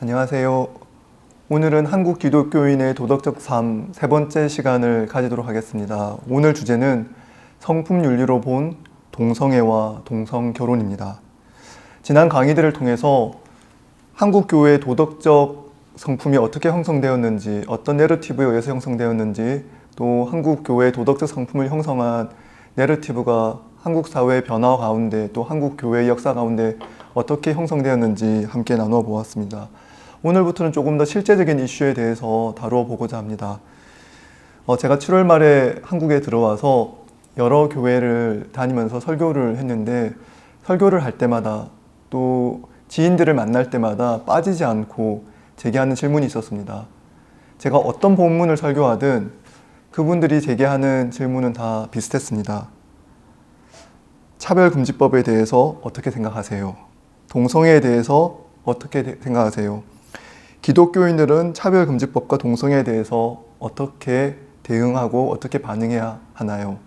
안녕하세요. 오늘은 한국 기독교인의 도덕적 삶 세 번째 시간을 가지도록 하겠습니다. 오늘 주제는 성품윤리로 본 동성애와 동성결혼입니다. 지난 강의들을 통해서 한국 교회의 도덕적 성품이 어떻게 형성되었는지, 어떤 내러티브에 의해서 형성되었는지, 또 한국 교회의 도덕적 성품을 형성한 내러티브가 한국 사회의 변화 가운데, 또 한국 교회의 역사 가운데 어떻게 형성되었는지 함께 나누어 보았습니다. 오늘부터는 조금 더 실제적인 이슈에 대해서 다루어 보고자 합니다. 제가 7월 말에 한국에 들어와서 여러 교회를 다니면서 설교를 했는데, 설교를 할 때마다 또 지인들을 만날 때마다 빠지지 않고 제게 하는 질문이 있었습니다. 제가 어떤 본문을 설교하든 그분들이 제게 하는 질문은 다 비슷했습니다. 차별금지법에 대해서 어떻게 생각하세요? 동성애에 대해서 어떻게 생각하세요? 기독교인들은 차별금지법과 동성애에 대해서 어떻게 대응하고 어떻게 반응해야 하나요?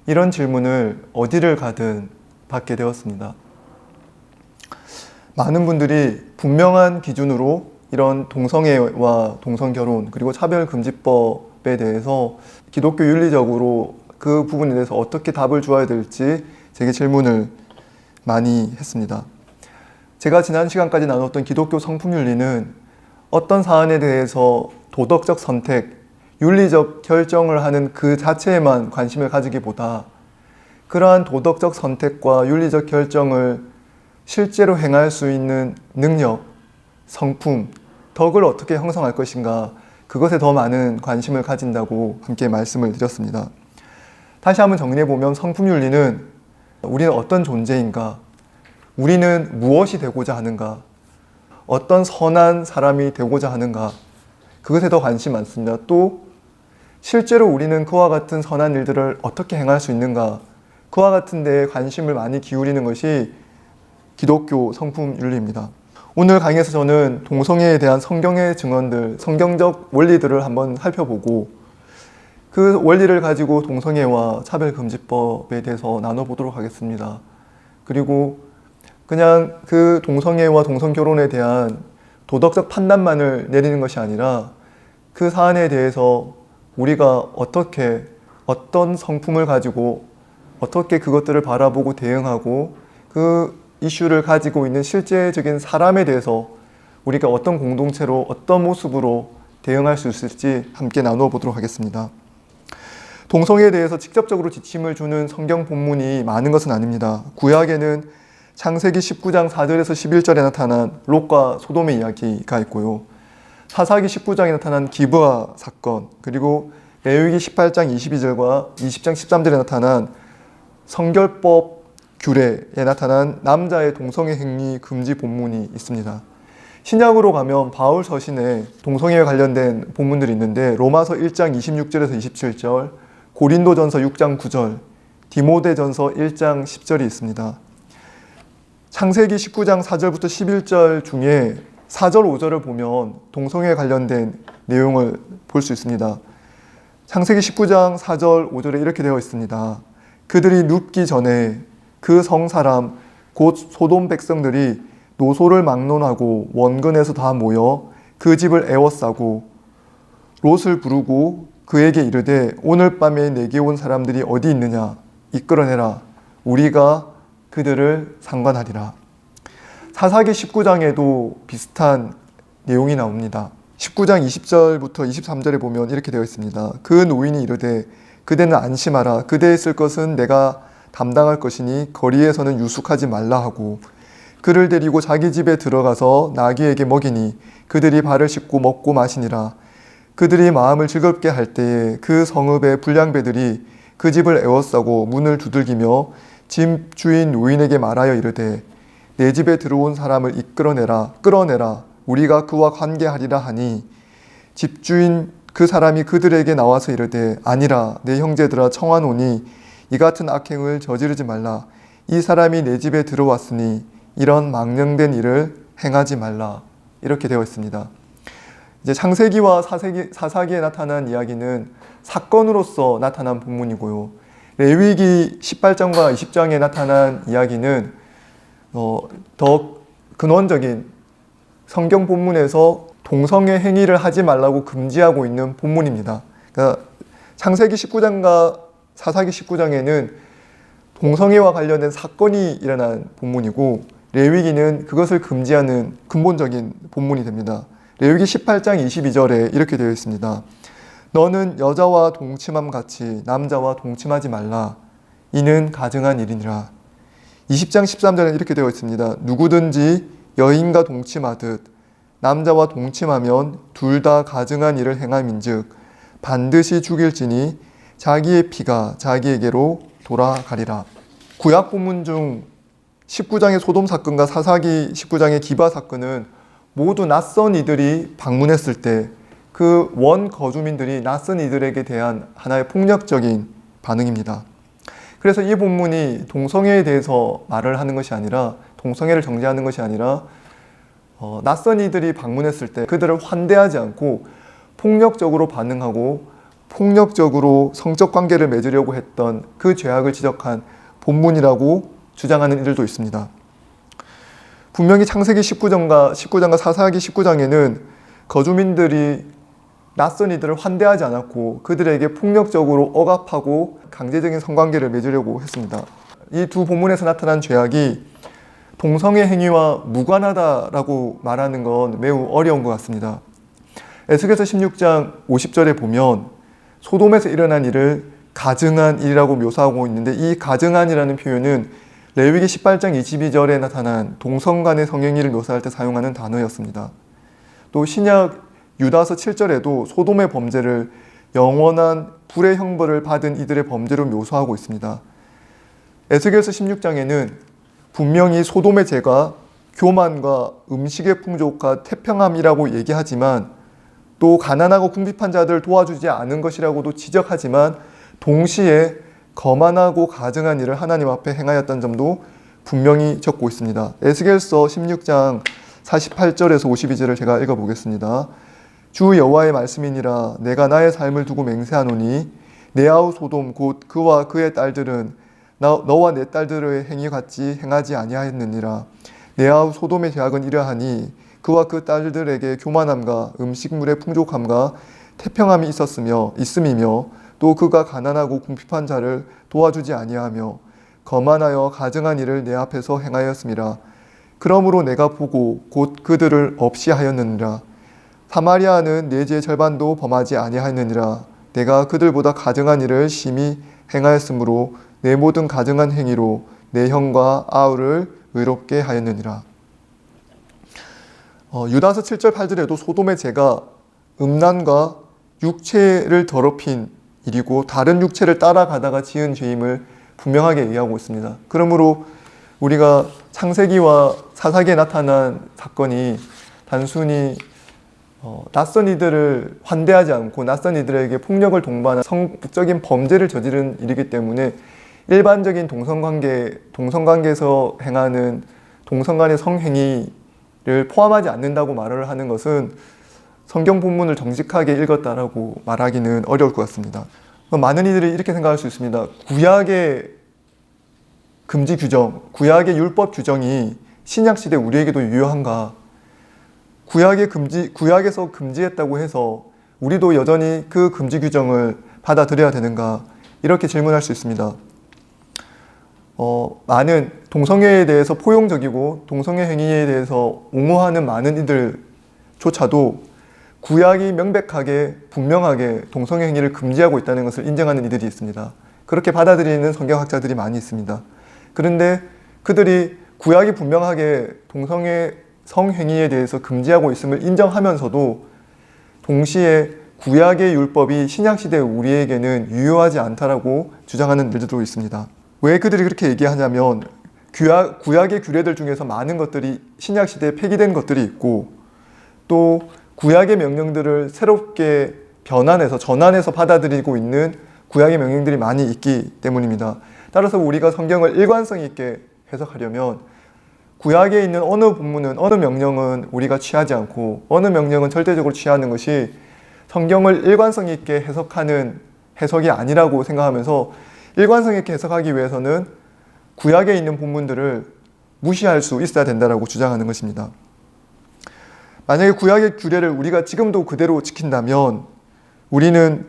이런 질문을 어디를 가든 받게 되었습니다. 많은 분들이 분명한 기준으로 이런 동성애와 동성결혼 그리고 차별금지법에 대해서 기독교 윤리적으로 그 부분에 대해서 어떻게 답을 주어야 될지 제게 질문을 많이 했습니다. 제가 지난 시간까지 나눴던 기독교 성품윤리는 어떤 사안에 대해서 도덕적 선택, 윤리적 결정을 하는 그 자체에만 관심을 가지기보다 그러한 도덕적 선택과 윤리적 결정을 실제로 행할 수 있는 능력, 성품, 덕을 어떻게 형성할 것인가, 그것에 더 많은 관심을 가진다고 함께 말씀을 드렸습니다. 다시 한번 정리해보면 성품윤리는 우리는 어떤 존재인가, 우리는 무엇이 되고자 하는가, 어떤 선한 사람이 되고자 하는가, 그것에 더 관심이 많습니다. 또 실제로 우리는 그와 같은 선한 일들을 어떻게 행할 수 있는가, 그와 같은 데에 관심을 많이 기울이는 것이 기독교 성품윤리입니다. 오늘 강의에서 저는 동성애에 대한 성경의 증언들, 성경적 원리들을 한번 살펴보고 그 원리를 가지고 동성애와 차별금지법에 대해서 나눠보도록 하겠습니다. 그리고 그냥 그 동성애와 동성결혼에 대한 도덕적 판단만을 내리는 것이 아니라 그 사안에 대해서 우리가 어떻게 어떤 성품을 가지고 어떻게 그것들을 바라보고 대응하고 그 이슈를 가지고 있는 실제적인 사람에 대해서 우리가 어떤 공동체로 어떤 모습으로 대응할 수 있을지 함께 나누어 보도록 하겠습니다. 동성애에 대해서 직접적으로 지침을 주는 성경 본문이 많은 것은 아닙니다. 구약에는 창세기 19장 4절에서 11절에 나타난 롯과 소돔의 이야기가 있고요. 사사기 19장에 나타난 기브아 사건, 그리고 레위기 18장 22절과 20장 13절에 나타난 성결법 규례에 나타난 남자의 동성애 행위 금지 본문이 있습니다. 신약으로 가면 바울 서신에 동성애와 관련된 본문들이 있는데 로마서 1장 26절에서 27절, 고린도전서 6장 9절, 디모데전서 1장 10절이 있습니다. 창세기 19장 4절부터 11절 중에 4절, 5절을 보면 동성애에 관련된 내용을 볼 수 있습니다. 창세기 19장 4절, 5절에 이렇게 되어 있습니다. 그들이 눕기 전에 그 성사람 곧 소돔 백성들이 노소를 막론하고 원근에서 다 모여 그 집을 에워싸고 롯을 부르고 그에게 이르되 오늘 밤에 내게 온 사람들이 어디 있느냐 이끌어내라 우리가 그들을 상관하리라. 사사기 19장에도 비슷한 내용이 나옵니다. 19장 20절부터 23절에 보면 이렇게 되어 있습니다. 그 노인이 이르되 그대는 안심하라. 그대의 쓸 것은 내가 담당할 것이니 거리에서는 유숙하지 말라 하고 그를 데리고 자기 집에 들어가서 나귀에게 먹이니 그들이 발을 씻고 먹고 마시니라. 그들이 마음을 즐겁게 할 때에 그 성읍의 불량배들이 그 집을 에워싸고 문을 두들기며 집 주인 노인에게 말하여 이르되 내 집에 들어온 사람을 끌어내라 우리가 그와 관계하리라 하니 집주인 그 사람이 그들에게 나와서 이르되 아니라 내 형제들아 청하노니 이 같은 악행을 저지르지 말라. 이 사람이 내 집에 들어왔으니 이런 망령된 일을 행하지 말라. 이렇게 되어 있습니다. 이제 창세기와 사사기에 나타난 이야기는 사건으로서 나타난 본문이고요. 레위기 18장과 20장에 나타난 이야기는 더 근원적인 성경 본문에서 동성애 행위를 하지 말라고 금지하고 있는 본문입니다. 그러니까 창세기 19장과 사사기 19장에는 동성애와 관련된 사건이 일어난 본문이고, 레위기는 그것을 금지하는 근본적인 본문이 됩니다. 레위기 18장 22절에 이렇게 되어 있습니다. 너는 여자와 동침함 같이 남자와 동침하지 말라. 이는 가증한 일이니라. 20장 13절에 이렇게 되어 있습니다. 누구든지 여인과 동침하듯 남자와 동침하면 둘 다 가증한 일을 행함인즉 반드시 죽일지니 자기의 피가 자기에게로 돌아가리라. 구약 본문 중 19장의 소돔 사건과 사사기 19장의 기바 사건은 모두 낯선 이들이 방문했을 때 그 원 거주민들이 낯선 이들에게 대한 하나의 폭력적인 반응입니다. 그래서 이 본문이 동성애에 대해서 말을 하는 것이 아니라, 동성애를 정죄하는 것이 아니라 낯선 이들이 방문했을 때 그들을 환대하지 않고 폭력적으로 반응하고 폭력적으로 성적 관계를 맺으려고 했던 그 죄악을 지적한 본문이라고 주장하는 이들도 있습니다. 분명히 창세기 19장과 사사기 19장에는 거주민들이 낯선 이들을 환대하지 않았고 그들에게 폭력적으로 억압하고 강제적인 성관계를 맺으려고 했습니다. 이 두 본문에서 나타난 죄악이 동성애 행위와 무관하다라고 말하는 건 매우 어려운 것 같습니다. 에스겔서 16장 50절에 보면 소돔에서 일어난 일을 가증한 일이라고 묘사하고 있는데, 이 가증한이라는 표현은 레위기 18장 22절에 나타난 동성 간의 성행위를 묘사할 때 사용하는 단어였습니다. 또 신약 유다서 7절에도 소돔의 범죄를 영원한 불의 형벌을 받은 이들의 범죄로 묘사하고 있습니다. 에스겔서 16장에는 분명히 소돔의 죄가 교만과 음식의 풍족과 태평함이라고 얘기하지만, 또 가난하고 궁핍한 자들을 도와주지 않은 것이라고도 지적하지만, 동시에 거만하고 가증한 일을 하나님 앞에 행하였다는 점도 분명히 적고 있습니다. 에스겔서 16장 48절에서 52절을 제가 읽어보겠습니다. 주 여호와의 말씀이니라. 내가 나의 삶을 두고 맹세하노니 내 아우 소돔 곧 그와 그의 딸들은 너와 내 딸들의 행위 같이 행하지 아니하였느니라. 내 아우 소돔의 죄악은 이러하니 그와 그 딸들에게 교만함과 음식물의 풍족함과 태평함이 있음이며 또 그가 가난하고 궁핍한 자를 도와주지 아니하며 거만하여 가증한 일을 내 앞에서 행하였음이라. 그러므로 내가 보고 곧 그들을 없이 하였느니라. 사마리아는 내 죄의 절반도 범하지 아니하였느니라. 내가 그들보다 가증한 일을 심히 행하였으므로 내 모든 가증한 행위로 내 형과 아우를 의롭게 하였느니라. 유다서 7절 8절에도 소돔의 죄가 음란과 육체를 더럽힌 일이고 다른 육체를 따라가다가 지은 죄임을 분명하게 얘기하고 있습니다. 그러므로 우리가 창세기와 사사기에 나타난 사건이 단순히 낯선 이들을 환대하지 않고 낯선 이들에게 폭력을 동반한 성적인 범죄를 저지른 일이기 때문에 일반적인 동성관계에서 행하는 동성간의 성행위를 포함하지 않는다고 말을 하는 것은 성경 본문을 정직하게 읽었다라고 말하기는 어려울 것 같습니다. 많은 이들이 이렇게 생각할 수 있습니다. 구약의 금지 규정, 구약의 율법 규정이 신약시대 우리에게도 유효한가? 구약에서 금지했다고 해서 우리도 여전히 그 금지 규정을 받아들여야 되는가? 이렇게 질문할 수 있습니다. 많은 동성애에 대해서 포용적이고 동성애 행위에 대해서 옹호하는 많은 이들조차도 구약이 명백하게 분명하게 동성애 행위를 금지하고 있다는 것을 인정하는 이들이 있습니다. 그렇게 받아들이는 성경학자들이 많이 있습니다. 그런데 그들이 구약이 분명하게 동성애 성행위에 대해서 금지하고 있음을 인정하면서도 동시에 구약의 율법이 신약시대 우리에게는 유효하지 않다라고 주장하는 일들도 있습니다. 왜 그들이 그렇게 얘기하냐면 구약의 규례들 중에서 많은 것들이 신약시대에 폐기된 것들이 있고 또 구약의 명령들을 새롭게 전환해서 받아들이고 있는 구약의 명령들이 많이 있기 때문입니다. 따라서 우리가 성경을 일관성 있게 해석하려면 구약에 있는 어느 본문은, 어느 명령은 우리가 취하지 않고 어느 명령은 절대적으로 취하는 것이 성경을 일관성 있게 해석하는 해석이 아니라고 생각하면서 일관성 있게 해석하기 위해서는 구약에 있는 본문들을 무시할 수 있어야 된다고 주장하는 것입니다. 만약에 구약의 규례를 우리가 지금도 그대로 지킨다면 우리는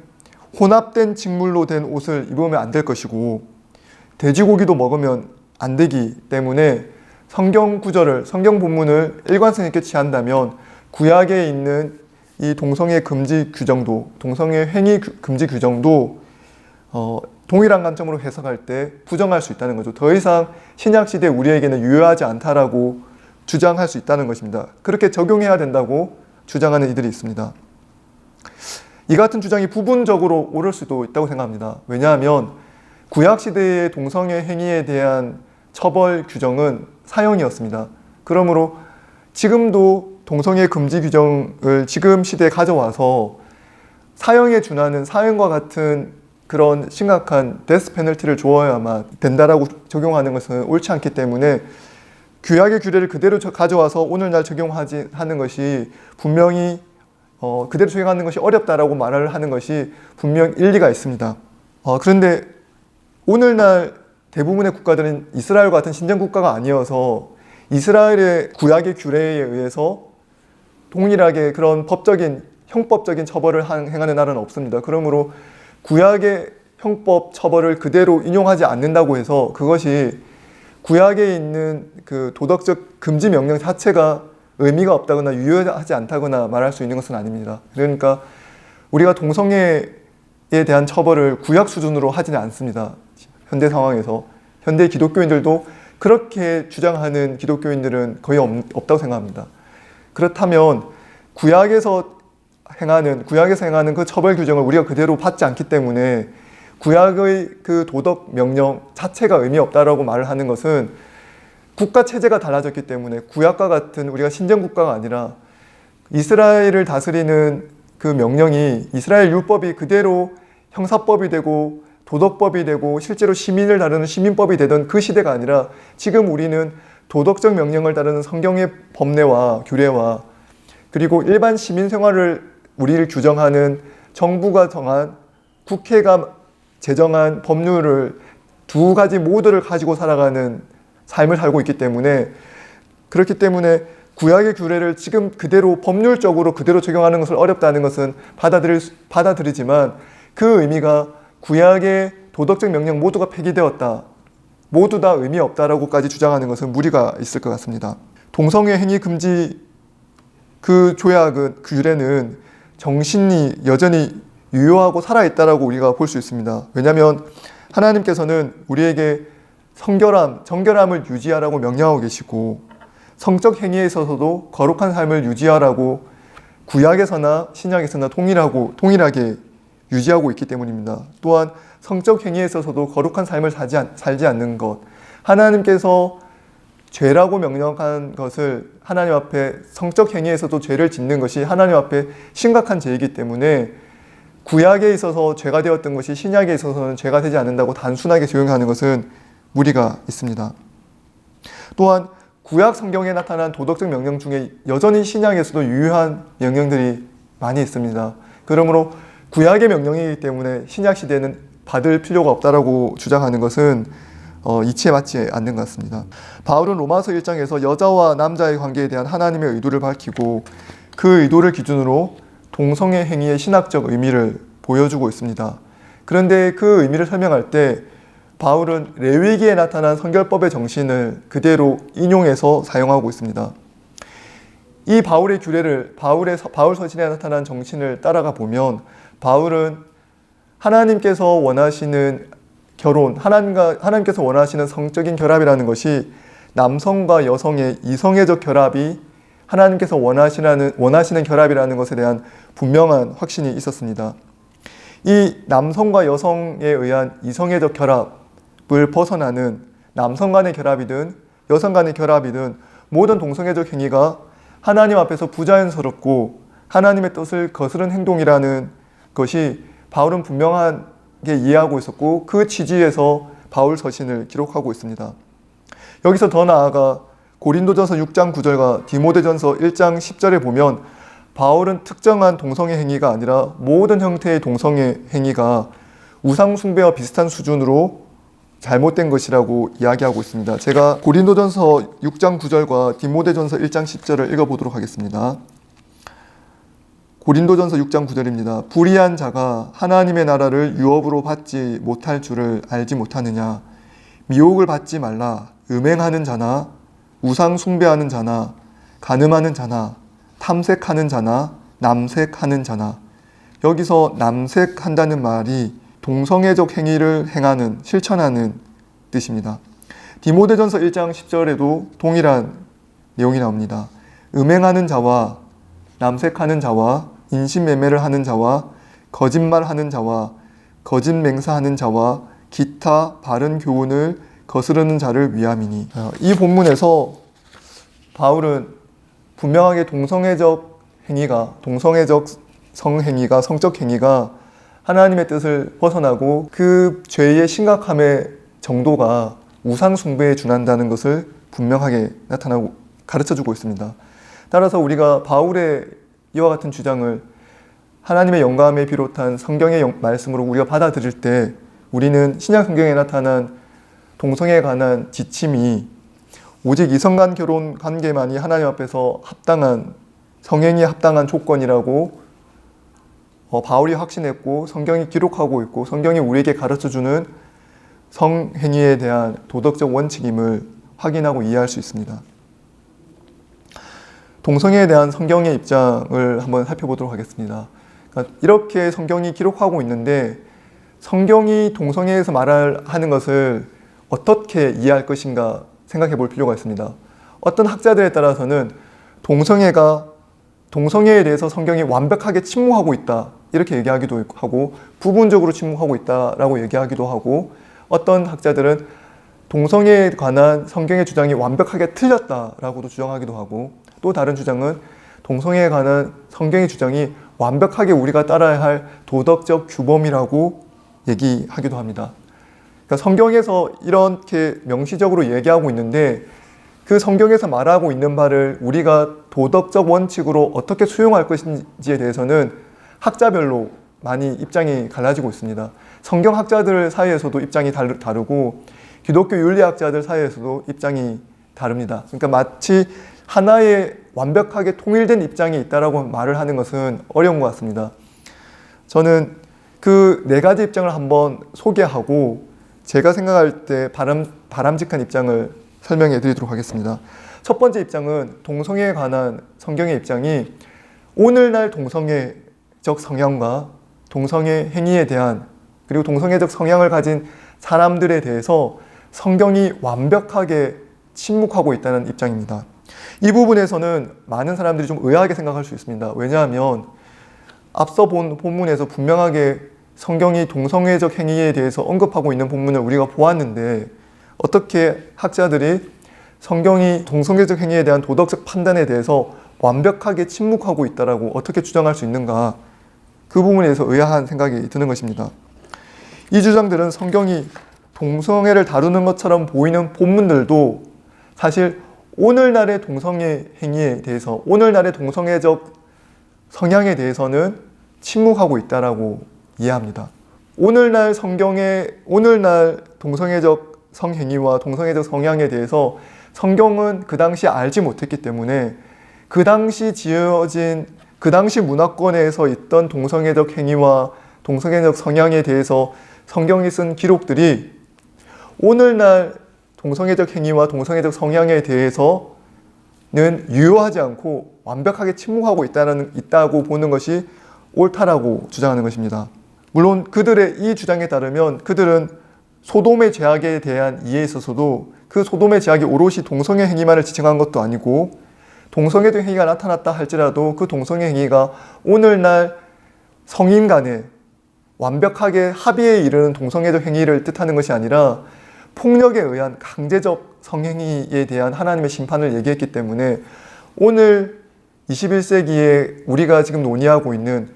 혼합된 직물로 된 옷을 입으면 안 될 것이고 돼지고기도 먹으면 안 되기 때문에 성경 구절을, 성경 본문을 일관성 있게 취한다면 구약에 있는 이 동성애 금지 규정도, 동성애 행위 금지 규정도 동일한 관점으로 해석할 때 부정할 수 있다는 거죠. 더 이상 신약 시대 우리에게는 유효하지 않다라고 주장할 수 있다는 것입니다. 그렇게 적용해야 된다고 주장하는 이들이 있습니다. 이 같은 주장이 부분적으로 옳을 수도 있다고 생각합니다. 왜냐하면 구약 시대의 동성애 행위에 대한 처벌 규정은 사형이었습니다. 그러므로 지금도 동성애 금지 규정을 지금 시대에 가져와서 사형에 준하는 사형과 같은 그런 심각한 데스 페널티를 주어야만 된다라고 적용하는 것은 옳지 않기 때문에 구약의 규례를 그대로 가져와서 오늘날 적용하는 것이 분명히 그대로 적용하는 것이 어렵다라고 말을 하는 것이 분명 일리가 있습니다. 그런데 오늘날 대부분의 국가들은 이스라엘과 같은 신정 국가가 아니어서 이스라엘의 구약의 규례에 의해서 동일하게 그런 법적인 형법적인 처벌을 행하는 나라는 없습니다. 그러므로 구약의 형법 처벌을 그대로 인용하지 않는다고 해서 그것이 구약에 있는 그 도덕적 금지 명령 자체가 의미가 없다거나 유효하지 않다거나 말할 수 있는 것은 아닙니다. 그러니까 우리가 동성애에 대한 처벌을 구약 수준으로 하지는 않습니다. 현대 상황에서 현대 기독교인들도 그렇게 주장하는 기독교인들은 거의 없다고 생각합니다. 그렇다면 구약에서 행하는 그 처벌 규정을 우리가 그대로 받지 않기 때문에 구약의 그 도덕 명령 자체가 의미 없다라고 말을 하는 것은 국가 체제가 달라졌기 때문에 구약과 같은 우리가 신정 국가가 아니라 이스라엘을 다스리는 그 명령이 이스라엘 율법이 그대로 형사법이 되고 도덕법이 되고 실제로 시민을 다루는 시민법이 되던 그 시대가 아니라 지금 우리는 도덕적 명령을 다루는 성경의 법례와 규례와 그리고 일반 시민 생활을 우리를 규정하는 정부가 정한 국회가 제정한 법률을 두 가지 모두를 가지고 살아가는 삶을 살고 있기 때문에 그렇기 때문에 구약의 규례를 지금 그대로 법률적으로 그대로 적용하는 것을 어렵다는 것은 받아들이지만 그 의미가 구약의 도덕적 명령 모두가 폐기되었다. 모두 다 의미 없다라고까지 주장하는 것은 무리가 있을 것 같습니다. 동성애 행위 금지 그 조약은 그 규례는 정신이 여전히 유효하고 살아있다라고 우리가 볼 수 있습니다. 왜냐하면 하나님께서는 우리에게 정결함을 유지하라고 명령하고 계시고 성적 행위에 있어서도 거룩한 삶을 유지하라고 구약에서나 신약에서나 동일하게 유지하고 있기 때문입니다. 또한 성적 행위에 있어서도 거룩한 삶을 살지 않는 것, 하나님께서 죄라고 명령한 것을 하나님 앞에 성적 행위에서도 죄를 짓는 것이 하나님 앞에 심각한 죄이기 때문에 구약에 있어서 죄가 되었던 것이 신약에 있어서는 죄가 되지 않는다고 단순하게 적용하는 것은 무리가 있습니다. 또한 구약 성경에 나타난 도덕적 명령 중에 여전히 신약에서도 유효한 명령들이 많이 있습니다. 그러므로 구약의 명령이기 때문에 신약 시대에는 받을 필요가 없다라고 주장하는 것은 이치에 맞지 않는 것 같습니다. 바울은 로마서 1장에서 여자와 남자의 관계에 대한 하나님의 의도를 밝히고 그 의도를 기준으로 동성애 행위의 신학적 의미를 보여주고 있습니다. 그런데 그 의미를 설명할 때 바울은 레위기에 나타난 성결법의 정신을 그대로 인용해서 사용하고 있습니다. 이 바울의 규례를 바울 서신에 나타난 정신을 따라가 보면 바울은 하나님께서 원하시는 결혼, 하나님께서 원하시는 성적인 결합이라는 것이 남성과 여성의 이성애적 결합이 하나님께서 원하시는 결합이라는 것에 대한 분명한 확신이 있었습니다. 이 남성과 여성에 의한 이성애적 결합을 벗어나는 남성 간의 결합이든 여성 간의 결합이든 모든 동성애적 행위가 하나님 앞에서 부자연스럽고 하나님의 뜻을 거스른 행동이라는 것이 바울은 분명하게 이해하고 있었고 그 취지에서 바울 서신을 기록하고 있습니다. 여기서 더 나아가 고린도전서 6장 9절과 디모데전서 1장 10절에 보면 바울은 특정한 동성애 행위가 아니라 모든 형태의 동성애 행위가 우상 숭배와 비슷한 수준으로 잘못된 것이라고 이야기하고 있습니다. 제가 고린도전서 6장 9절과 디모데전서 1장 10절을 읽어보도록 하겠습니다. 고린도전서 6장 9절입니다. 불의한 자가 하나님의 나라를 유업으로 받지 못할 줄을 알지 못하느냐. 미혹을 받지 말라. 음행하는 자나 우상 숭배하는 자나 간음하는 자나 탐색하는 자나 남색하는 자나. 여기서 남색한다는 말이 동성애적 행위를 행하는, 실천하는 뜻입니다. 디모데전서 1장 10절에도 동일한 내용이 나옵니다. 음행하는 자와 남색하는 자와 인신매매를 하는 자와 거짓말하는 자와 거짓맹사하는 자와 기타 바른 교훈을 거스르는 자를 위함이니. 이 본문에서 바울은 분명하게 동성애적 성행위가, 성적 행위가 하나님의 뜻을 벗어나고 그 죄의 심각함의 정도가 우상 숭배에 준한다는 것을 분명하게 나타나고 가르쳐주고 있습니다. 따라서 우리가 바울의 이와 같은 주장을 하나님의 영감에 비롯한 성경의 말씀으로 우리가 받아들일 때 우리는 신약 성경에 나타난 동성애에 관한 지침이 오직 이성간 결혼 관계만이 하나님 앞에서 합당한, 성행위에 합당한 조건이라고 바울이 확신했고 성경이 기록하고 있고 성경이 우리에게 가르쳐주는 성행위에 대한 도덕적 원칙임을 확인하고 이해할 수 있습니다. 동성애에 대한 성경의 입장을 한번 살펴보도록 하겠습니다. 그러니까 이렇게 성경이 기록하고 있는데 성경이 동성애에서 말하는 것을 어떻게 이해할 것인가 생각해 볼 필요가 있습니다. 어떤 학자들에 따라서는 동성애에 대해서 성경이 완벽하게 침묵하고 있다 이렇게 얘기하기도 하고 부분적으로 침묵하고 있다라고 얘기하기도 하고 어떤 학자들은 동성애에 관한 성경의 주장이 완벽하게 틀렸다라고도 주장하기도 하고 또 다른 주장은 동성애에 관한 성경의 주장이 완벽하게 우리가 따라야 할 도덕적 규범이라고 얘기하기도 합니다. 그러니까 성경에서 이렇게 명시적으로 얘기하고 있는데 그 성경에서 말하고 있는 바를 우리가 도덕적 원칙으로 어떻게 수용할 것인지에 대해서는 학자별로 많이 입장이 갈라지고 있습니다. 성경학자들 사이에서도 입장이 다르고 기독교 윤리학자들 사이에서도 입장이 다릅니다. 그러니까 마치 하나의 완벽하게 통일된 입장이 있다라고 말을 하는 것은 어려운 것 같습니다. 저는 그 네 가지 입장을 한번 소개하고 제가 생각할 때 바람직한 입장을 설명해 드리도록 하겠습니다. 첫 번째 입장은 동성애에 관한 성경의 입장이 오늘날 동성애적 성향과 동성애 행위에 대한 그리고 동성애적 성향을 가진 사람들에 대해서 성경이 완벽하게 침묵하고 있다는 입장입니다. 이 부분에서는 많은 사람들이 좀 의아하게 생각할 수 있습니다. 왜냐하면 앞서 본 본문에서 분명하게 성경이 동성애적 행위에 대해서 언급하고 있는 본문을 우리가 보았는데 어떻게 학자들이 성경이 동성애적 행위에 대한 도덕적 판단에 대해서 완벽하게 침묵하고 있다라고 어떻게 주장할 수 있는가? 그 부분에 대해서 의아한 생각이 드는 것입니다. 이 주장들은 성경이 동성애를 다루는 것처럼 보이는 본문들도 사실 오늘날의 동성애 행위에 대해서 오늘날의 동성애적 성향에 대해서는 침묵하고 있다라고 이해합니다. 오늘날 동성애적 성행위와 동성애적 성향에 대해서 성경은 그 당시 알지 못했기 때문에 그 당시 문화권에서 있던 동성애적 행위와 동성애적 성향에 대해서 성경이 쓴 기록들이 오늘날 동성애적 행위와 동성애적 성향에 대해서는 유효하지 않고 완벽하게 침묵하고 있다고 보는 것이 옳다라고 주장하는 것입니다. 물론 그들의 이 주장에 따르면 그들은 소돔의 죄악에 대한 이해에 있어서도 그 소돔의 죄악이 오롯이 동성애 행위만을 지칭한 것도 아니고 동성애적 행위가 나타났다 할지라도 그 동성애 행위가 오늘날 성인 간에 완벽하게 합의에 이르는 동성애적 행위를 뜻하는 것이 아니라 폭력에 의한 강제적 성행위에 대한 하나님의 심판을 얘기했기 때문에 오늘 21세기에 우리가 지금 논의하고 있는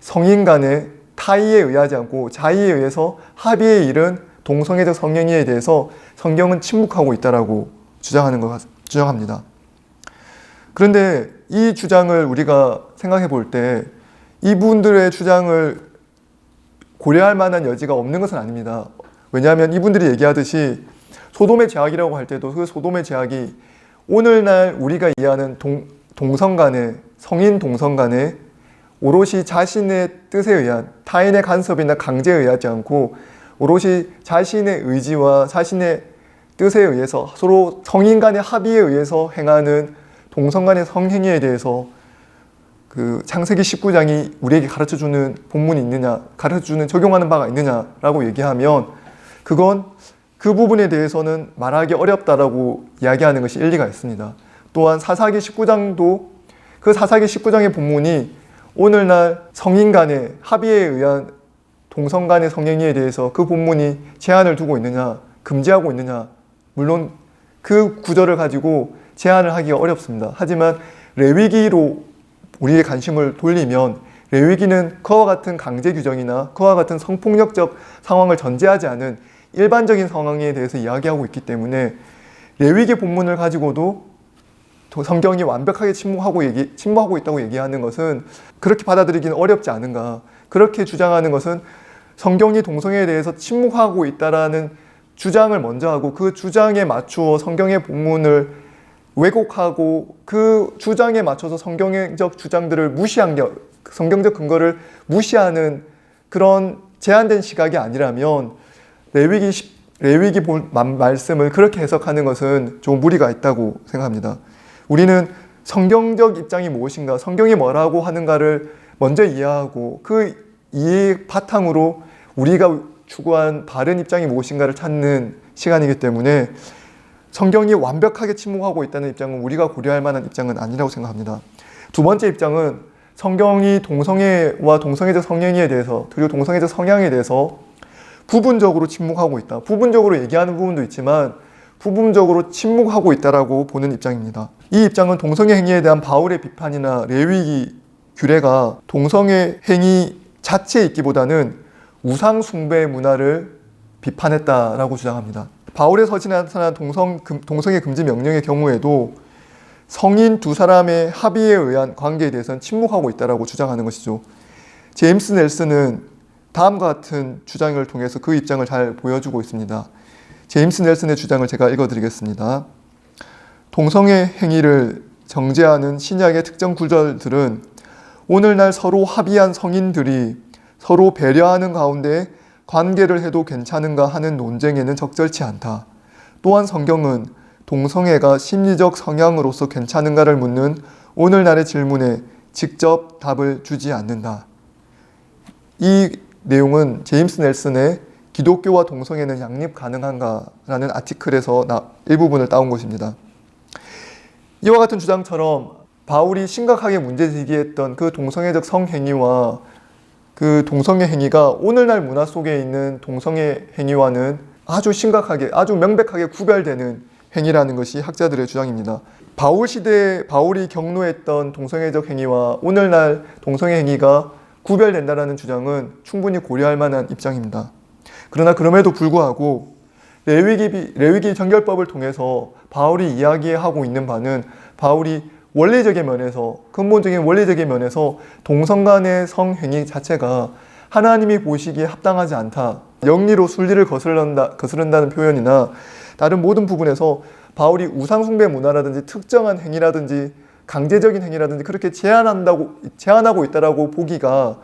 성인 간의 타의에 의하지 않고 자의에 의해서 합의에 이른 동성애적 성행위에 대해서 성경은 침묵하고 있다라고 주장합니다. 그런데 이 주장을 우리가 생각해 볼 때 이분들의 주장을 고려할 만한 여지가 없는 것은 아닙니다. 왜냐하면 이분들이 얘기하듯이 소돔의 죄악이라고 할 때도 그 소돔의 죄악이 오늘날 우리가 이해하는 동성 간의 성인 동성 간의 오롯이 자신의 뜻에 의한 타인의 간섭이나 강제에 의하지 않고 오롯이 자신의 의지와 자신의 뜻에 의해서 서로 성인 간의 합의에 의해서 행하는 동성 간의 성행위에 대해서 그 창세기 19장이 우리에게 가르쳐주는 본문이 있느냐, 가르쳐주는 적용하는 바가 있느냐라고 얘기하면 그건 그 부분에 대해서는 말하기 어렵다라고 이야기하는 것이 일리가 있습니다. 또한 사사기 19장도 그 사사기 19장의 본문이 오늘날 성인 간의 합의에 의한 동성 간의 성행위에 대해서 그 본문이 제한을 두고 있느냐, 금지하고 있느냐, 물론 그 구절을 가지고 제한을 하기가 어렵습니다. 하지만 레위기로 우리의 관심을 돌리면 레위기는 그와 같은 강제 규정이나 그와 같은 성폭력적 상황을 전제하지 않은 일반적인 상황에 대해서 이야기하고 있기 때문에 레위기 본문을 가지고도 성경이 완벽하게 침묵하고 있다고 얘기하는 것은 그렇게 받아들이기는 어렵지 않은가. 그렇게 주장하는 것은 성경이 동성애에 대해서 침묵하고 있다라는 주장을 먼저 하고 그 주장에 맞추어 성경의 본문을 왜곡하고 그 주장에 맞춰서 성경적 주장들을 무시한 게 성경적 근거를 무시하는 그런 제한된 시각이 아니라면 레위기 말씀을 그렇게 해석하는 것은 좀 무리가 있다고 생각합니다. 우리는 성경적 입장이 무엇인가, 성경이 뭐라고 하는가를 먼저 이해하고 그 이해 바탕으로 우리가 추구한 바른 입장이 무엇인가를 찾는 시간이기 때문에 성경이 완벽하게 침묵하고 있다는 입장은 우리가 고려할 만한 입장은 아니라고 생각합니다. 두 번째 입장은 성경이 동성애와 동성애적 성행위에 대해서 그리고 동성애적 성향에 대해서 부분적으로 침묵하고 있다. 부분적으로 얘기하는 부분도 있지만 부분적으로 침묵하고 있다라고 보는 입장입니다. 이 입장은 동성애 행위에 대한 바울의 비판이나 레위기 규례가 동성애 행위 자체에 있기보다는 우상 숭배 문화를 비판했다라고 주장합니다. 바울의 서신에 나타난 동성애 금지 명령의 경우에도 성인 두 사람의 합의에 의한 관계에 대해서는 침묵하고 있다라고 주장하는 것이죠. 제임스 넬슨은 다음과 같은 주장을 통해서 그 입장을 잘 보여주고 있습니다. 제임스 넬슨의 주장을 제가 읽어드리겠습니다. 동성애 행위를 정죄하는 신약의 특정 구절들은 오늘날 서로 합의한 성인들이 서로 배려하는 가운데 관계를 해도 괜찮은가 하는 논쟁에는 적절치 않다. 또한 성경은 동성애가 심리적 성향으로서 괜찮은가를 묻는 오늘날의 질문에 직접 답을 주지 않는다. 이 내용은 제임스 넬슨의 기독교와 동성애는 양립 가능한가라는 아티클에서 일부분을 따온 것입니다. 이와 같은 주장처럼 바울이 심각하게 문제 제기했던 그 동성애적 성행위와 그 동성애 행위가 오늘날 문화 속에 있는 동성애 행위와는 아주 심각하게, 아주 명백하게 구별되는 행위라는 것이 학자들의 주장입니다. 바울 시대에 바울이 경로했던 동성애적 행위와 오늘날 동성애 행위가 구별된다는 주장은 충분히 고려할 만한 입장입니다. 그러나 그럼에도 불구하고 레위기 정결법을 통해서 바울이 이야기하고 있는 바는 바울이 원리적인 면에서, 근본적인 원리적인 면에서 동성 간의 성행위 자체가 하나님이 보시기에 합당하지 않다. 영리로 순리를 거스른다는 표현이나 다른 모든 부분에서 바울이 우상숭배 문화라든지 특정한 행위라든지 강제적인 행위라든지 그렇게 제한하고 있다라고 보기가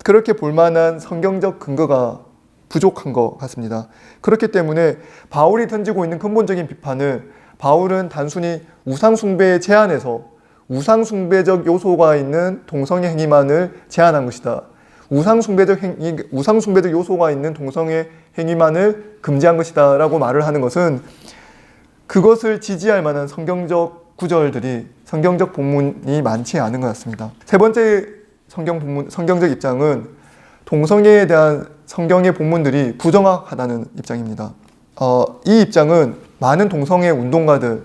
그렇게 볼만한 성경적 근거가 부족한 것 같습니다. 그렇기 때문에 바울이 던지고 있는 근본적인 비판은 바울은 단순히 우상숭배에 제한해서 우상숭배적 요소가 있는 동성애 행위만을 제한한 것이다. 우상숭배적 요소가 있는 동성애 행위만을 금지한 것이다 라고 말을 하는 것은 그것을 지지할 만한 성경적 구절들이, 성경적 본문이 많지 않은 것 같습니다. 세 번째 성경적 입장은 동성애에 대한 성경의 본문들이 부정확하다는 입장입니다. 이 입장은 많은 동성애 운동가들,